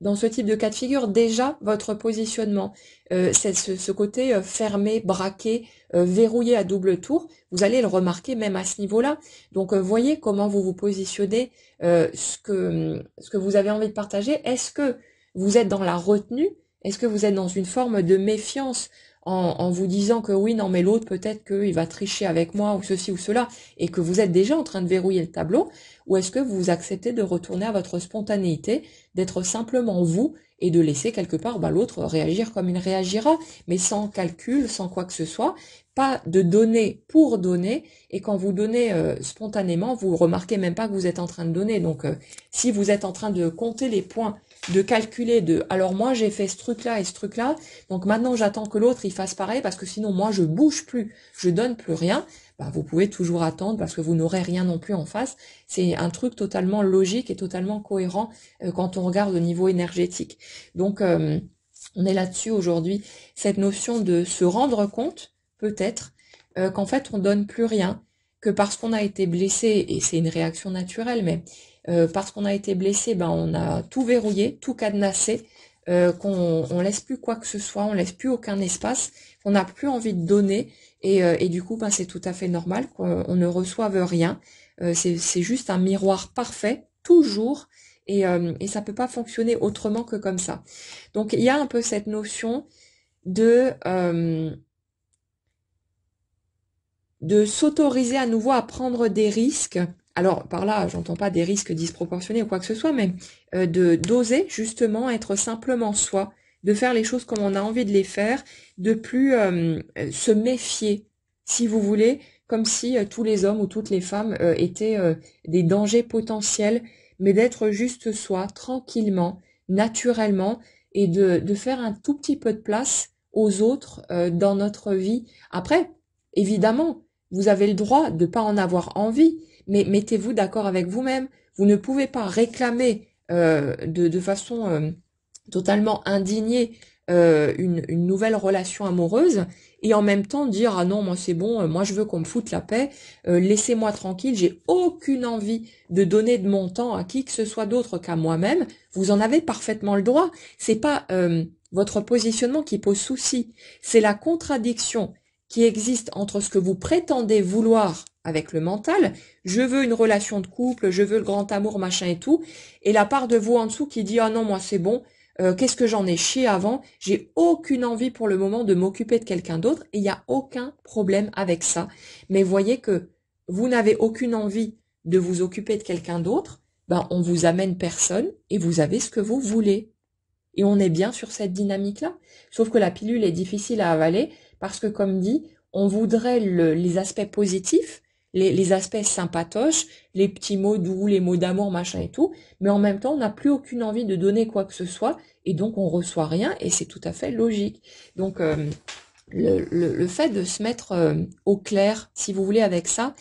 dans ce type de cas de figure déjà votre positionnement, c'est ce côté fermé, braqué, verrouillé à double tour, vous allez le remarquer même à ce niveau-là. Donc voyez comment vous vous positionnez, ce que vous avez envie de partager. Est-ce que vous êtes dans la retenue? Est-ce que vous êtes dans une forme de méfiance en vous disant que oui, non, mais l'autre, peut-être qu'il va tricher avec moi ou ceci ou cela, et que vous êtes déjà en train de verrouiller le tableau? Ou est-ce que vous acceptez de retourner à votre spontanéité, d'être simplement vous, et de laisser quelque part l'autre réagir comme il réagira, mais sans calcul, sans quoi que ce soit, pas de donner pour donner, et quand vous donnez spontanément, vous remarquez même pas que vous êtes en train de donner. Donc si vous êtes en train de compter les points, de calculer alors moi j'ai fait ce truc-là et ce truc-là, donc maintenant j'attends que l'autre il fasse pareil parce que sinon moi je bouge plus, je donne plus rien, vous pouvez toujours attendre parce que vous n'aurez rien non plus en face. C'est un truc totalement logique et totalement cohérent quand on regarde au niveau énergétique. Donc on est là-dessus aujourd'hui, cette notion de se rendre compte peut-être qu'en fait on donne plus rien, que parce qu'on a été blessé, et c'est une réaction naturelle, mais parce qu'on a été blessé, ben on a tout verrouillé, tout cadenassé, qu'on laisse plus quoi que ce soit, on laisse plus aucun espace, on n'a plus envie de donner, et du coup, ben c'est tout à fait normal qu'on ne reçoive rien. C'est juste un miroir parfait, toujours, et ça peut pas fonctionner autrement que comme ça. Donc il y a un peu cette notion de s'autoriser à nouveau à prendre des risques. Alors par là, j'entends pas des risques disproportionnés ou quoi que ce soit, mais de d'oser justement être simplement soi, de faire les choses comme on a envie de les faire, de plus se méfier, si vous voulez, comme si tous les hommes ou toutes les femmes étaient des dangers potentiels, mais d'être juste soi, tranquillement, naturellement, et de faire un tout petit peu de place aux autres dans notre vie. Après, évidemment, vous avez le droit de ne pas en avoir envie, mais mettez-vous d'accord avec vous-même. Vous ne pouvez pas réclamer de façon totalement indignée une nouvelle relation amoureuse et en même temps dire ah non moi c'est bon, moi je veux qu'on me foute la paix, laissez-moi tranquille, j'ai aucune envie de donner de mon temps à qui que ce soit d'autre qu'à moi-même. Vous en avez parfaitement le droit. C'est pas votre positionnement qui pose souci, c'est la contradiction qui existe entre ce que vous prétendez vouloir avec le mental, je veux une relation de couple, je veux le grand amour, machin et tout, et la part de vous en dessous qui dit ah non moi c'est bon, qu'est-ce que j'en ai chié avant, j'ai aucune envie pour le moment de m'occuper de quelqu'un d'autre, et il n'y a aucun problème avec ça. Mais voyez que vous n'avez aucune envie de vous occuper de quelqu'un d'autre, ben on vous amène personne et vous avez ce que vous voulez. Et on est bien sur cette dynamique-là. Sauf que la pilule est difficile à avaler parce que, comme dit, on voudrait les aspects positifs, les aspects sympatoches, les petits mots doux, les mots d'amour, machin et tout, mais en même temps, on n'a plus aucune envie de donner quoi que ce soit, et donc on reçoit rien, et c'est tout à fait logique. Donc, le fait de se mettre au clair, si vous voulez, avec ça,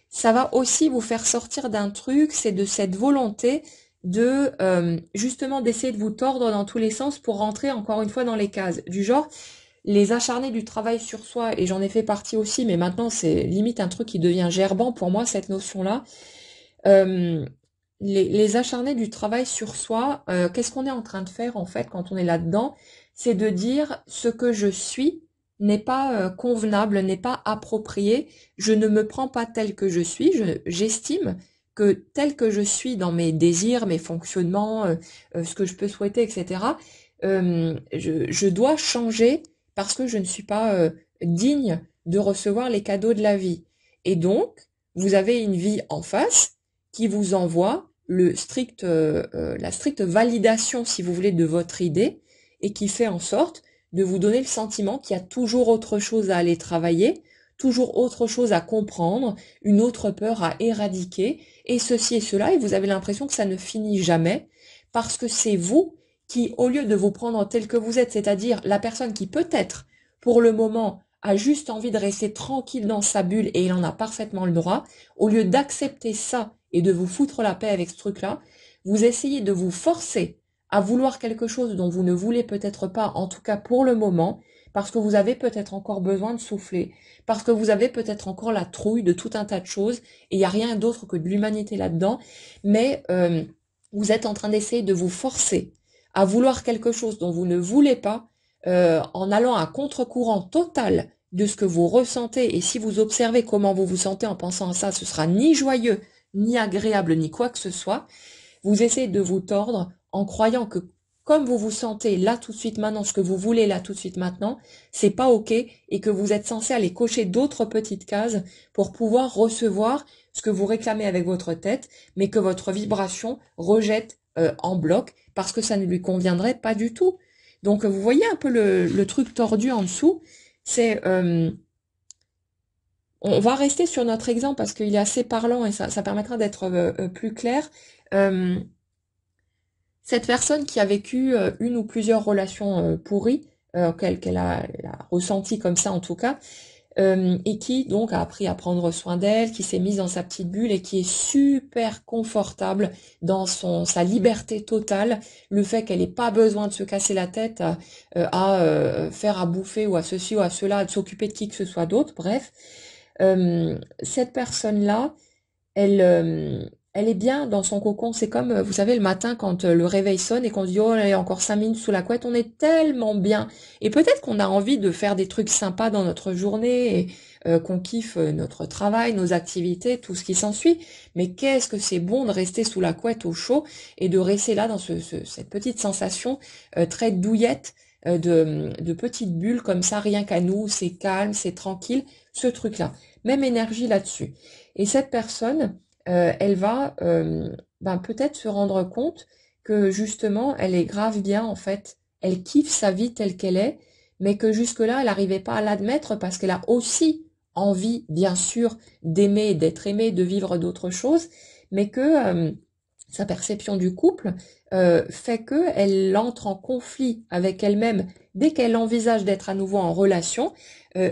ça va aussi vous faire sortir d'un truc, c'est de cette volonté de justement d'essayer de vous tordre dans tous les sens pour rentrer encore une fois dans les cases. Du genre, les acharnés du travail sur soi, et j'en ai fait partie aussi, mais maintenant c'est limite un truc qui devient gerbant pour moi, cette notion-là. Euh, les acharnés du travail sur soi, qu'est-ce qu'on est en train de faire en fait quand on est là-dedans? C'est de dire ce que je suis n'est pas convenable, n'est pas approprié, je ne me prends pas tel que je suis, j'estime que tel que je suis dans mes désirs, mes fonctionnements, ce que je peux souhaiter, etc., je dois changer parce que je ne suis pas digne de recevoir les cadeaux de la vie. Et donc, vous avez une vie en face qui vous envoie la stricte validation, si vous voulez, de votre idée et qui fait en sorte de vous donner le sentiment qu'il y a toujours autre chose à aller travailler, toujours autre chose à comprendre, une autre peur à éradiquer, et ceci et cela, et vous avez l'impression que ça ne finit jamais, parce que c'est vous qui, au lieu de vous prendre tel que vous êtes, c'est-à-dire la personne qui peut-être, pour le moment, a juste envie de rester tranquille dans sa bulle, et il en a parfaitement le droit, au lieu d'accepter ça et de vous foutre la paix avec ce truc-là, vous essayez de vous forcer à vouloir quelque chose dont vous ne voulez peut-être pas, en tout cas pour le moment, parce que vous avez peut-être encore besoin de souffler, parce que vous avez peut-être encore la trouille de tout un tas de choses, et il n'y a rien d'autre que de l'humanité là-dedans, mais vous êtes en train d'essayer de vous forcer à vouloir quelque chose dont vous ne voulez pas, en allant à contre-courant total de ce que vous ressentez, et si vous observez comment vous vous sentez en pensant à ça, ce sera ni joyeux, ni agréable, ni quoi que ce soit. Vous essayez de vous tordre en croyant que comme vous vous sentez là tout de suite maintenant, ce que vous voulez là tout de suite maintenant, c'est pas ok, et que vous êtes censé aller cocher d'autres petites cases pour pouvoir recevoir ce que vous réclamez avec votre tête, mais que votre vibration rejette en bloc parce que ça ne lui conviendrait pas du tout. Donc vous voyez un peu le truc tordu en dessous, c'est on va rester sur notre exemple parce qu'il est assez parlant et ça permettra d'être plus clair. Euh, Cette personne qui a vécu une ou plusieurs relations pourries, qu'elle a ressenties comme ça en tout cas, et qui donc a appris à prendre soin d'elle, qui s'est mise dans sa petite bulle et qui est super confortable dans sa liberté totale, le fait qu'elle n'ait pas besoin de se casser la tête à faire à bouffer ou à ceci ou à cela, de s'occuper de qui que ce soit d'autre, bref. Cette personne-là, elle elle est bien dans son cocon. C'est comme, vous savez, le matin quand le réveil sonne et qu'on se dit, oh, là, encore 5 minutes sous la couette, on est tellement bien. Et peut-être qu'on a envie de faire des trucs sympas dans notre journée et qu'on kiffe notre travail, nos activités, tout ce qui s'ensuit. Mais qu'est-ce que c'est bon de rester sous la couette au chaud et de rester là dans cette petite sensation très douillette de petites bulles comme ça, rien qu'à nous, c'est calme, c'est tranquille, ce truc-là. Même énergie là-dessus. Et cette personne, elle va peut-être se rendre compte que justement, elle est grave bien en fait. Elle kiffe sa vie telle qu'elle est, mais que jusque-là, elle n'arrivait pas à l'admettre parce qu'elle a aussi envie, bien sûr, d'aimer, d'être aimée, de vivre d'autres choses, mais que sa perception du couple fait qu'elle entre en conflit avec elle-même dès qu'elle envisage d'être à nouveau en relation,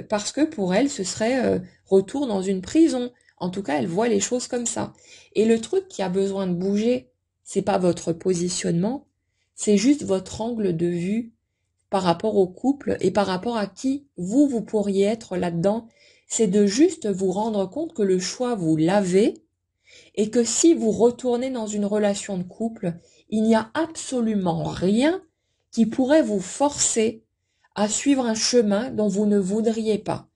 parce que pour elle, ce serait retour dans une prison. En tout cas, elle voit les choses comme ça. Et le truc qui a besoin de bouger, c'est pas votre positionnement, c'est juste votre angle de vue par rapport au couple et par rapport à qui vous pourriez être là-dedans. C'est de juste vous rendre compte que le choix, vous l'avez, et que si vous retournez dans une relation de couple, il n'y a absolument rien qui pourrait vous forcer à suivre un chemin dont vous ne voudriez pas.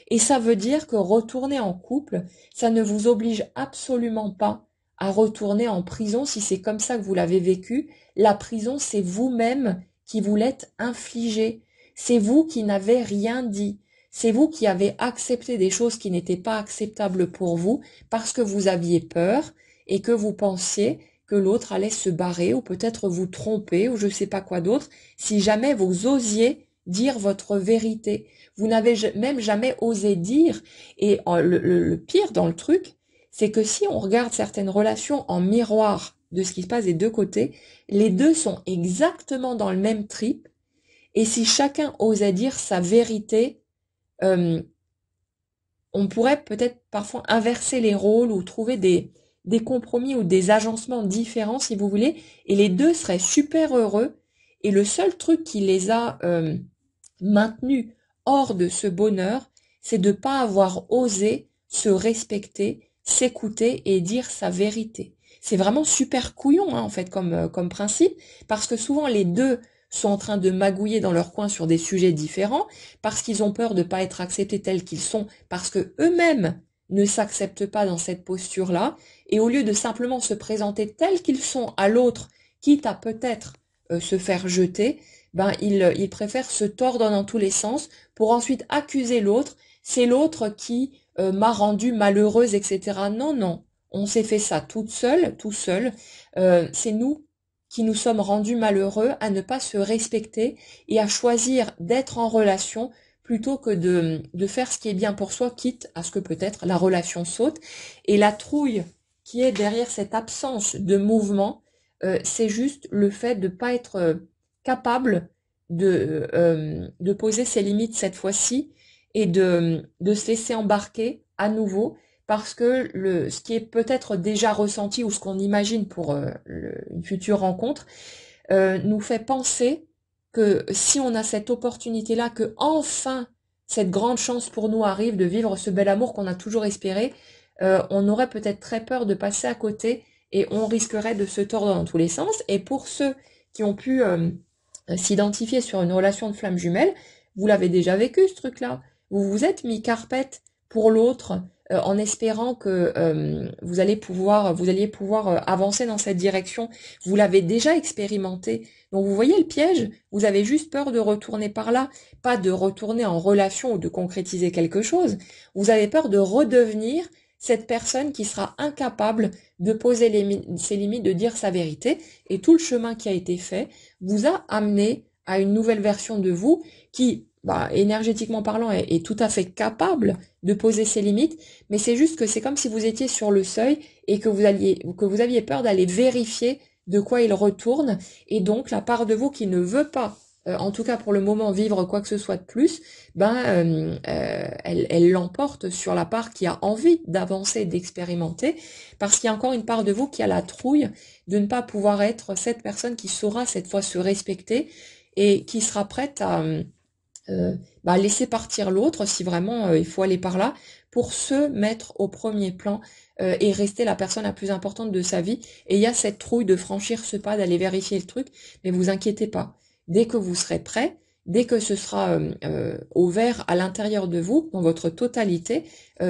Et ça veut dire que retourner en couple, ça ne vous oblige absolument pas à retourner en prison si c'est comme ça que vous l'avez vécu. La prison, c'est vous-même qui vous l'êtes infligé. C'est vous qui n'avez rien dit. C'est vous qui avez accepté des choses qui n'étaient pas acceptables pour vous parce que vous aviez peur et que vous pensiez que l'autre allait se barrer ou peut-être vous tromper ou je ne sais pas quoi d'autre si jamais vous osiez dire votre vérité. Vous n'avez même jamais osé dire. Et le pire dans le truc, c'est que si on regarde certaines relations en miroir de ce qui se passe des deux côtés, les deux sont exactement dans le même trip. Et si chacun osait dire sa vérité, on pourrait peut-être parfois inverser les rôles ou trouver des compromis ou des agencements différents si vous voulez, et les deux seraient super heureux. Et le seul truc qui les a maintenus hors de ce bonheur, c'est de ne pas avoir osé se respecter, s'écouter et dire sa vérité. C'est vraiment super couillon en fait comme principe, parce que souvent les deux sont en train de magouiller dans leur coin sur des sujets différents, parce qu'ils ont peur de ne pas être acceptés tels qu'ils sont, parce que eux-mêmes ne s'acceptent pas dans cette posture-là, et au lieu de simplement se présenter tels qu'ils sont à l'autre, quitte à peut-être se faire jeter, ils préfèrent se tordre dans tous les sens pour ensuite accuser l'autre. C'est l'autre qui m'a rendue malheureuse, etc. Non, non, on s'est fait ça toute seule, tout seul. C'est nous qui nous sommes rendus malheureux à ne pas se respecter et à choisir d'être en relation plutôt que de faire ce qui est bien pour soi, quitte à ce que peut-être la relation saute. Et la trouille qui est derrière cette absence de mouvement, c'est juste le fait de ne pas être capable de poser ses limites cette fois-ci et de se laisser embarquer à nouveau parce que ce qui est peut-être déjà ressenti ou ce qu'on imagine pour une future rencontre nous fait penser que si on a cette opportunité-là, que enfin cette grande chance pour nous arrive de vivre ce bel amour qu'on a toujours espéré, on aurait peut-être très peur de passer à côté et on risquerait de se tordre dans tous les sens. Et pour ceux qui ont pu s'identifier sur une relation de flamme jumelle, vous l'avez déjà vécu ce truc-là. Vous vous êtes mis carpette pour l'autre en espérant que vous alliez pouvoir avancer dans cette direction. Vous l'avez déjà expérimenté. Donc vous voyez le piège, vous avez juste peur de retourner par là, pas de retourner en relation ou de concrétiser quelque chose. Vous avez peur de redevenir cette personne qui sera incapable de poser ses limites, de dire sa vérité. Et tout le chemin qui a été fait vous a amené à une nouvelle version de vous qui, énergétiquement parlant, est tout à fait capable de poser ses limites, mais c'est juste que c'est comme si vous étiez sur le seuil et que vous aviez peur d'aller vérifier de quoi il retourne, et donc la part de vous qui ne veut pas, en tout cas pour le moment, vivre quoi que ce soit de plus, elle l'emporte sur la part qui a envie d'avancer, d'expérimenter, parce qu'il y a encore une part de vous qui a la trouille de ne pas pouvoir être cette personne qui saura cette fois se respecter et qui sera prête à laisser partir l'autre si vraiment il faut aller par là pour se mettre au premier plan et rester la personne la plus importante de sa vie. Et il y a cette trouille de franchir ce pas, d'aller vérifier le truc, mais vous inquiétez pas. Dès que vous serez prêt, dès que ce sera ouvert à l'intérieur de vous, dans votre totalité,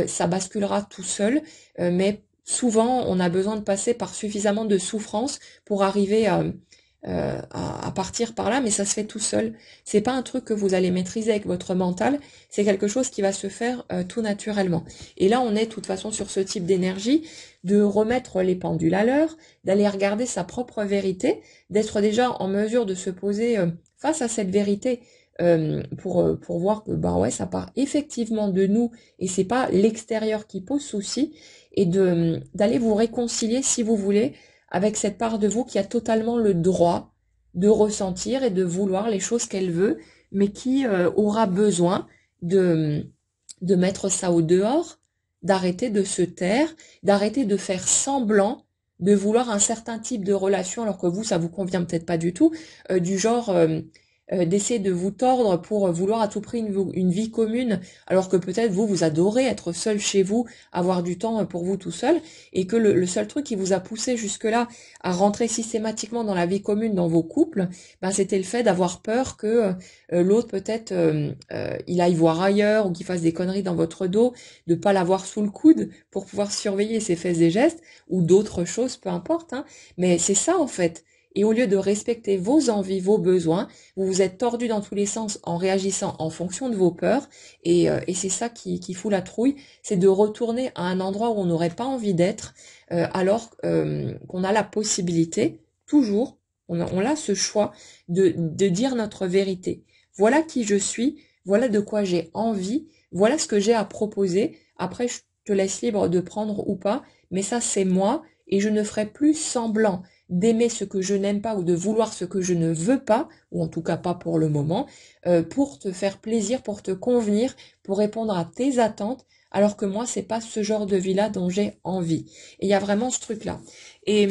ça basculera tout seul, mais souvent on a besoin de passer par suffisamment de souffrance pour arriver à partir par là, mais ça se fait tout seul. C'est pas un truc que vous allez maîtriser avec votre mental, c'est quelque chose qui va se faire tout naturellement. Et là, on est de toute façon sur ce type d'énergie, de remettre les pendules à l'heure, d'aller regarder sa propre vérité, d'être déjà en mesure de se poser face à cette vérité pour voir que bah ouais, ça part effectivement de nous et c'est pas l'extérieur qui pose souci, et d'aller vous réconcilier si vous voulez avec cette part de vous qui a totalement le droit de ressentir et de vouloir les choses qu'elle veut, mais qui aura besoin de mettre ça au dehors, d'arrêter de se taire, d'arrêter de faire semblant de vouloir un certain type de relation alors que vous, ça vous convient peut-être pas du tout, du genre d'essayer de vous tordre pour vouloir à tout prix une vie commune, alors que peut-être vous adorez être seul chez vous, avoir du temps pour vous tout seul, et que le seul truc qui vous a poussé jusque-là à rentrer systématiquement dans la vie commune dans vos couples, ben c'était le fait d'avoir peur que l'autre peut-être il aille voir ailleurs ou qu'il fasse des conneries dans votre dos, de pas l'avoir sous le coude pour pouvoir surveiller ses faits et gestes, ou d'autres choses, peu importe, hein. Mais c'est ça en fait. Et au lieu de respecter vos envies, vos besoins, vous vous êtes tordu dans tous les sens en réagissant en fonction de vos peurs. Et c'est ça qui fout la trouille, c'est de retourner à un endroit où on n'aurait pas envie d'être, alors qu'on a la possibilité, toujours, on a ce choix de dire notre vérité. Voilà qui je suis, voilà de quoi j'ai envie, voilà ce que j'ai à proposer. Après, je te laisse libre de prendre ou pas, mais ça c'est moi, et je ne ferai plus semblant d'aimer ce que je n'aime pas ou de vouloir ce que je ne veux pas, ou en tout cas pas pour le moment, pour te faire plaisir, pour te convenir, pour répondre à tes attentes, alors que moi, c'est pas ce genre de vie-là dont j'ai envie. Et il y a vraiment ce truc-là. Et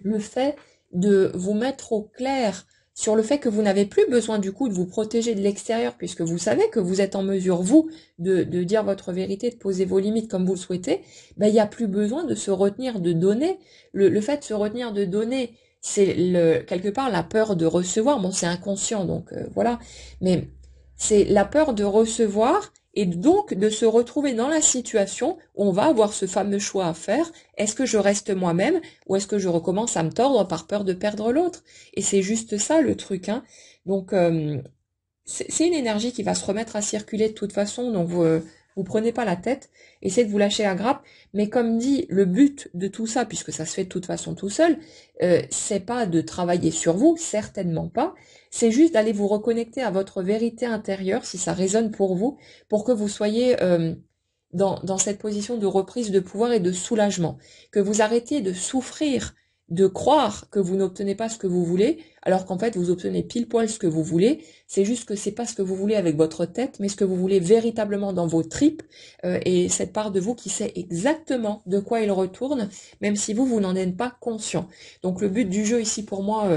le fait de vous mettre au clair sur le fait que vous n'avez plus besoin du coup de vous protéger de l'extérieur, puisque vous savez que vous êtes en mesure, vous, de dire votre vérité, de poser vos limites comme vous le souhaitez, ben, il n'y a plus besoin de se retenir de donner. Le fait de se retenir de donner, c'est quelque part la peur de recevoir. Bon, c'est inconscient, donc voilà. Mais c'est la peur de recevoir et donc de se retrouver dans la situation où on va avoir ce fameux choix à faire. Est-ce que je reste moi-même ou est-ce que je recommence à me tordre par peur de perdre l'autre? Et c'est juste ça le truc, hein. Donc c'est une énergie qui va se remettre à circuler de toute façon, donc vous prenez pas la tête, essayez de vous lâcher la grappe, mais comme dit, le but de tout ça, puisque ça se fait de toute façon tout seul, c'est pas de travailler sur vous, certainement pas, c'est juste d'aller vous reconnecter à votre vérité intérieure, si ça résonne pour vous, pour que vous soyez dans cette position de reprise de pouvoir et de soulagement, que vous arrêtiez de souffrir, de croire que vous n'obtenez pas ce que vous voulez, alors qu'en fait vous obtenez pile poil ce que vous voulez. C'est juste que c'est pas ce que vous voulez avec votre tête, mais ce que vous voulez véritablement dans vos tripes, et cette part de vous qui sait exactement de quoi il retourne, même si vous n'en êtes pas conscient. Donc le but du jeu ici pour moi,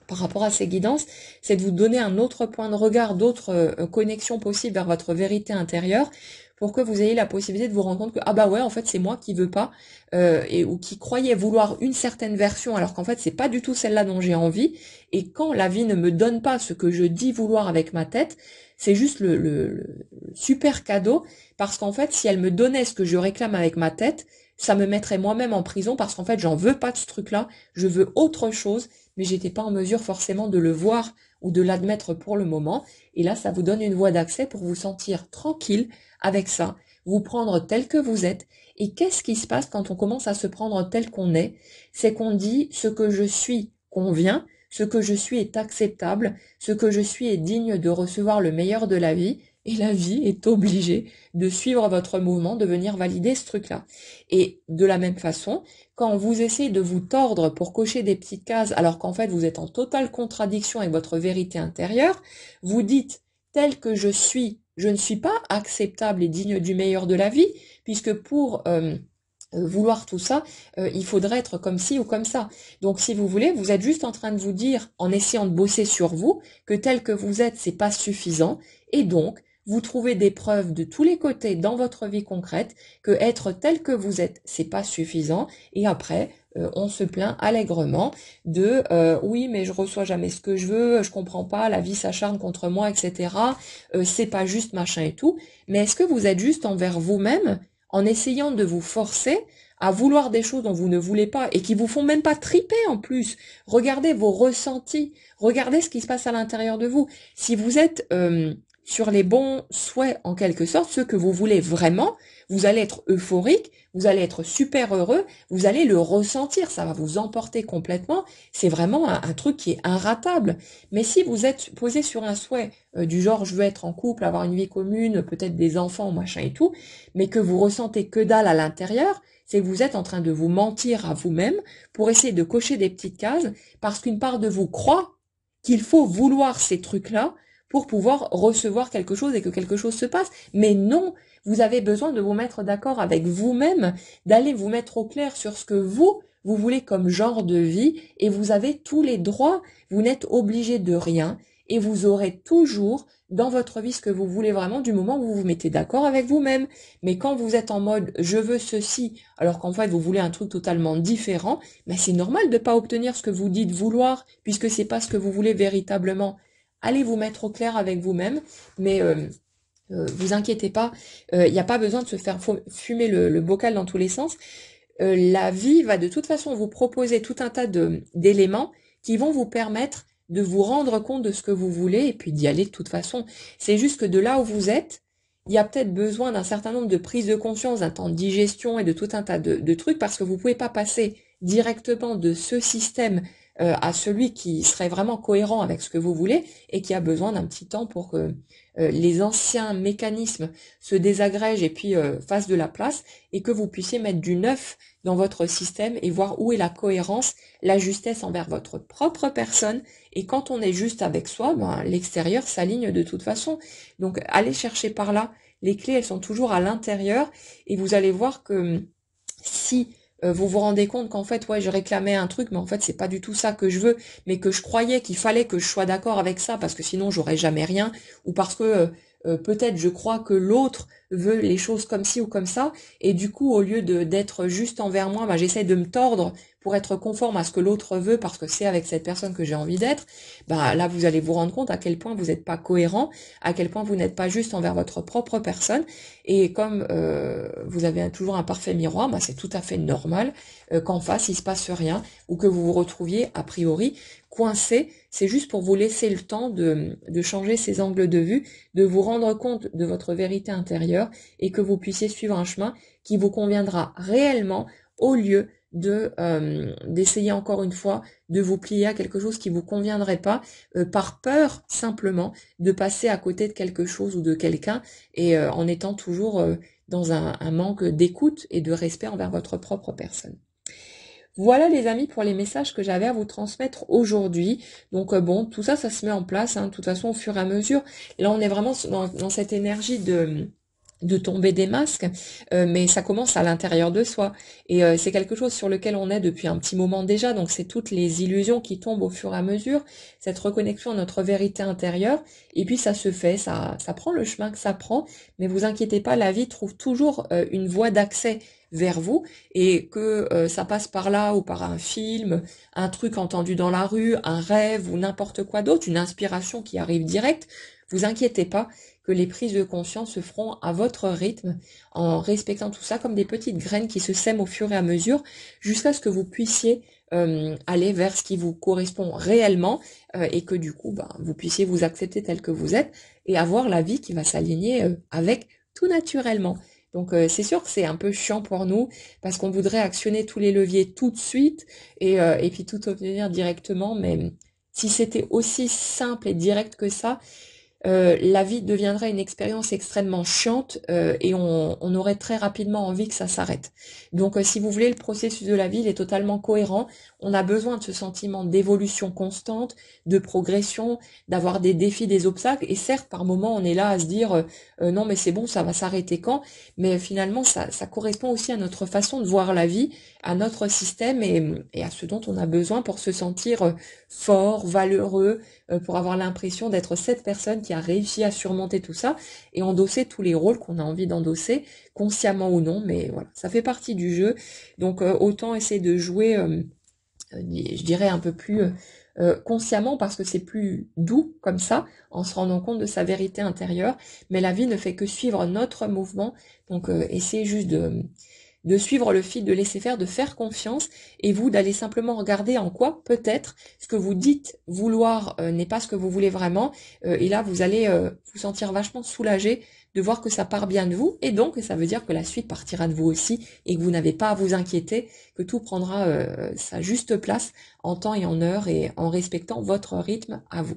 par rapport à ces guidances, c'est de vous donner un autre point de regard, d'autres connexions possibles vers votre vérité intérieure, pour que vous ayez la possibilité de vous rendre compte que ah bah ouais, en fait c'est moi qui veux pas, ou qui croyais vouloir une certaine version alors qu'en fait c'est pas du tout celle-là dont j'ai envie, et quand la vie ne me donne pas ce que je dis vouloir avec ma tête, c'est juste le super cadeau, parce qu'en fait si elle me donnait ce que je réclame avec ma tête, ça me mettrait moi-même en prison, parce qu'en fait j'en veux pas de ce truc-là, je veux autre chose, mais j'étais pas en mesure forcément de le voir ou de l'admettre pour le moment, et là ça vous donne une voie d'accès pour vous sentir tranquille avec ça, vous prendre tel que vous êtes. Et qu'est-ce qui se passe quand on commence à se prendre tel qu'on est? C'est qu'on dit ce que je suis convient, ce que je suis est acceptable, ce que je suis est digne de recevoir le meilleur de la vie, et la vie est obligée de suivre votre mouvement, de venir valider ce truc-là. Et de la même façon, quand vous essayez de vous tordre pour cocher des petites cases, alors qu'en fait vous êtes en totale contradiction avec votre vérité intérieure, vous dites tel que je ne suis pas acceptable et digne du meilleur de la vie, puisque pour vouloir tout ça, il faudrait être comme ci ou comme ça. Donc si vous voulez, vous êtes juste en train de vous dire, en essayant de bosser sur vous, que tel que vous êtes, c'est pas suffisant, et donc vous trouvez des preuves de tous les côtés dans votre vie concrète que être tel que vous êtes, c'est pas suffisant. Et après, on se plaint allègrement de oui, mais je reçois jamais ce que je veux, je comprends pas, la vie s'acharne contre moi, etc. C'est pas juste, machin et tout. Mais est-ce que vous êtes juste envers vous-même en essayant de vous forcer à vouloir des choses dont vous ne voulez pas et qui vous font même pas triper en plus? Regardez vos ressentis, regardez ce qui se passe à l'intérieur de vous. Si vous êtes sur les bons souhaits en quelque sorte, ceux que vous voulez vraiment, vous allez être euphorique, vous allez être super heureux, vous allez le ressentir, ça va vous emporter complètement. C'est vraiment un truc qui est inratable. Mais si vous êtes posé sur un souhait du genre je veux être en couple, avoir une vie commune, peut-être des enfants, machin et tout, mais que vous ressentez que dalle à l'intérieur, c'est que vous êtes en train de vous mentir à vous-même pour essayer de cocher des petites cases parce qu'une part de vous croit qu'il faut vouloir ces trucs-là pour pouvoir recevoir quelque chose et que quelque chose se passe. Mais non, vous avez besoin de vous mettre d'accord avec vous-même, d'aller vous mettre au clair sur ce que vous voulez comme genre de vie et vous avez tous les droits, vous n'êtes obligé de rien et vous aurez toujours dans votre vie ce que vous voulez vraiment du moment où vous vous mettez d'accord avec vous-même. Mais quand vous êtes en mode je veux ceci, alors qu'en fait vous voulez un truc totalement différent, ben c'est normal de pas obtenir ce que vous dites vouloir puisque c'est pas ce que vous voulez véritablement. Allez vous mettre au clair avec vous-même, mais vous inquiétez pas, il n'y a pas besoin de se faire fumer le bocal dans tous les sens. La vie va de toute façon vous proposer tout un tas d'éléments qui vont vous permettre de vous rendre compte de ce que vous voulez et puis d'y aller de toute façon. C'est juste que de là où vous êtes, il y a peut-être besoin d'un certain nombre de prises de conscience, d'un temps de digestion et de tout un tas de trucs parce que vous pouvez pas passer directement de ce système à celui qui serait vraiment cohérent avec ce que vous voulez et qui a besoin d'un petit temps pour que les anciens mécanismes se désagrègent et puis fassent de la place et que vous puissiez mettre du neuf dans votre système et voir où est la cohérence, la justesse envers votre propre personne. Et quand on est juste avec soi, ben, l'extérieur s'aligne de toute façon. Donc allez chercher par là. Les clés, elles sont toujours à l'intérieur et vous allez voir que si vous vous rendez compte qu'en fait, ouais, je réclamais un truc, mais en fait, c'est pas du tout ça que je veux, mais que je croyais qu'il fallait que je sois d'accord avec ça, parce que sinon, j'aurais jamais rien, ou parce que peut-être je crois que l'autre veut les choses comme ci ou comme ça, et du coup, au lieu d'être juste envers moi, bah, j'essaie de me tordre pour être conforme à ce que l'autre veut, parce que c'est avec cette personne que j'ai envie d'être. Bah là, vous allez vous rendre compte à quel point vous n'êtes pas cohérent, à quel point vous n'êtes pas juste envers votre propre personne, et comme vous avez toujours un parfait miroir, bah, c'est tout à fait normal qu'en face il se passe rien, ou que vous vous retrouviez a priori coincé. C'est juste pour vous laisser le temps de changer ces angles de vue, de vous rendre compte de votre vérité intérieure et que vous puissiez suivre un chemin qui vous conviendra réellement au lieu d'essayer encore une fois de vous plier à quelque chose qui vous conviendrait pas par peur simplement de passer à côté de quelque chose ou de quelqu'un et en étant toujours dans un manque d'écoute et de respect envers votre propre personne. Voilà les amis pour les messages que j'avais à vous transmettre aujourd'hui. Donc bon, tout ça, ça se met en place, hein, de toute façon au fur et à mesure. Là, on est vraiment dans cette énergie de tomber des masques, mais ça commence à l'intérieur de soi. Et c'est quelque chose sur lequel on est depuis un petit moment déjà, donc c'est toutes les illusions qui tombent au fur et à mesure, cette reconnexion à notre vérité intérieure, et puis ça se fait, ça prend le chemin que ça prend, mais vous inquiétez pas, la vie trouve toujours une voie d'accès vers vous, et que ça passe par là ou par un film, un truc entendu dans la rue, un rêve ou n'importe quoi d'autre, une inspiration qui arrive direct, vous inquiétez pas que les prises de conscience se feront à votre rythme, en respectant tout ça comme des petites graines qui se sèment au fur et à mesure, jusqu'à ce que vous puissiez aller vers ce qui vous correspond réellement, et que du coup, vous puissiez vous accepter tel que vous êtes, et avoir la vie qui va s'aligner avec tout naturellement. Donc c'est sûr que c'est un peu chiant pour nous, parce qu'on voudrait actionner tous les leviers tout de suite, et puis tout obtenir directement, mais si c'était aussi simple et direct que ça, la vie deviendrait une expérience extrêmement chiante et on aurait très rapidement envie que ça s'arrête. Donc si vous voulez, le processus de la vie il est totalement cohérent. On a besoin de ce sentiment d'évolution constante, de progression, d'avoir des défis, des obstacles. Et certes, par moments, on est là à se dire non mais c'est bon, ça va s'arrêter quand. Mais finalement, ça correspond aussi à notre façon de voir la vie, à notre système et à ce dont on a besoin pour se sentir fort, valeureux, pour avoir l'impression d'être cette personne qui a réussi à surmonter tout ça et endosser tous les rôles qu'on a envie d'endosser, consciemment ou non, mais voilà, ça fait partie du jeu. Donc autant essayer de jouer, je dirais un peu plus consciemment parce que c'est plus doux comme ça, en se rendant compte de sa vérité intérieure, mais la vie ne fait que suivre notre mouvement, donc essayez juste de suivre le fil, de laisser faire, de faire confiance, et vous d'aller simplement regarder en quoi peut-être ce que vous dites vouloir n'est pas ce que vous voulez vraiment, et là vous allez vous sentir vachement soulagé de voir que ça part bien de vous, et donc ça veut dire que la suite partira de vous aussi, et que vous n'avez pas à vous inquiéter, que tout prendra sa juste place en temps et en heure, et en respectant votre rythme à vous.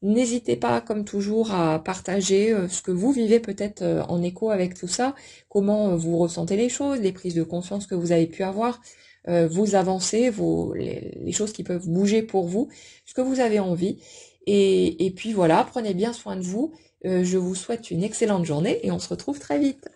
N'hésitez pas, comme toujours, à partager ce que vous vivez peut-être en écho avec tout ça, comment vous ressentez les choses, les prises de conscience que vous avez pu avoir, vos avancées, les choses qui peuvent bouger pour vous, ce que vous avez envie. Et puis voilà, prenez bien soin de vous. Je vous souhaite une excellente journée et on se retrouve très vite.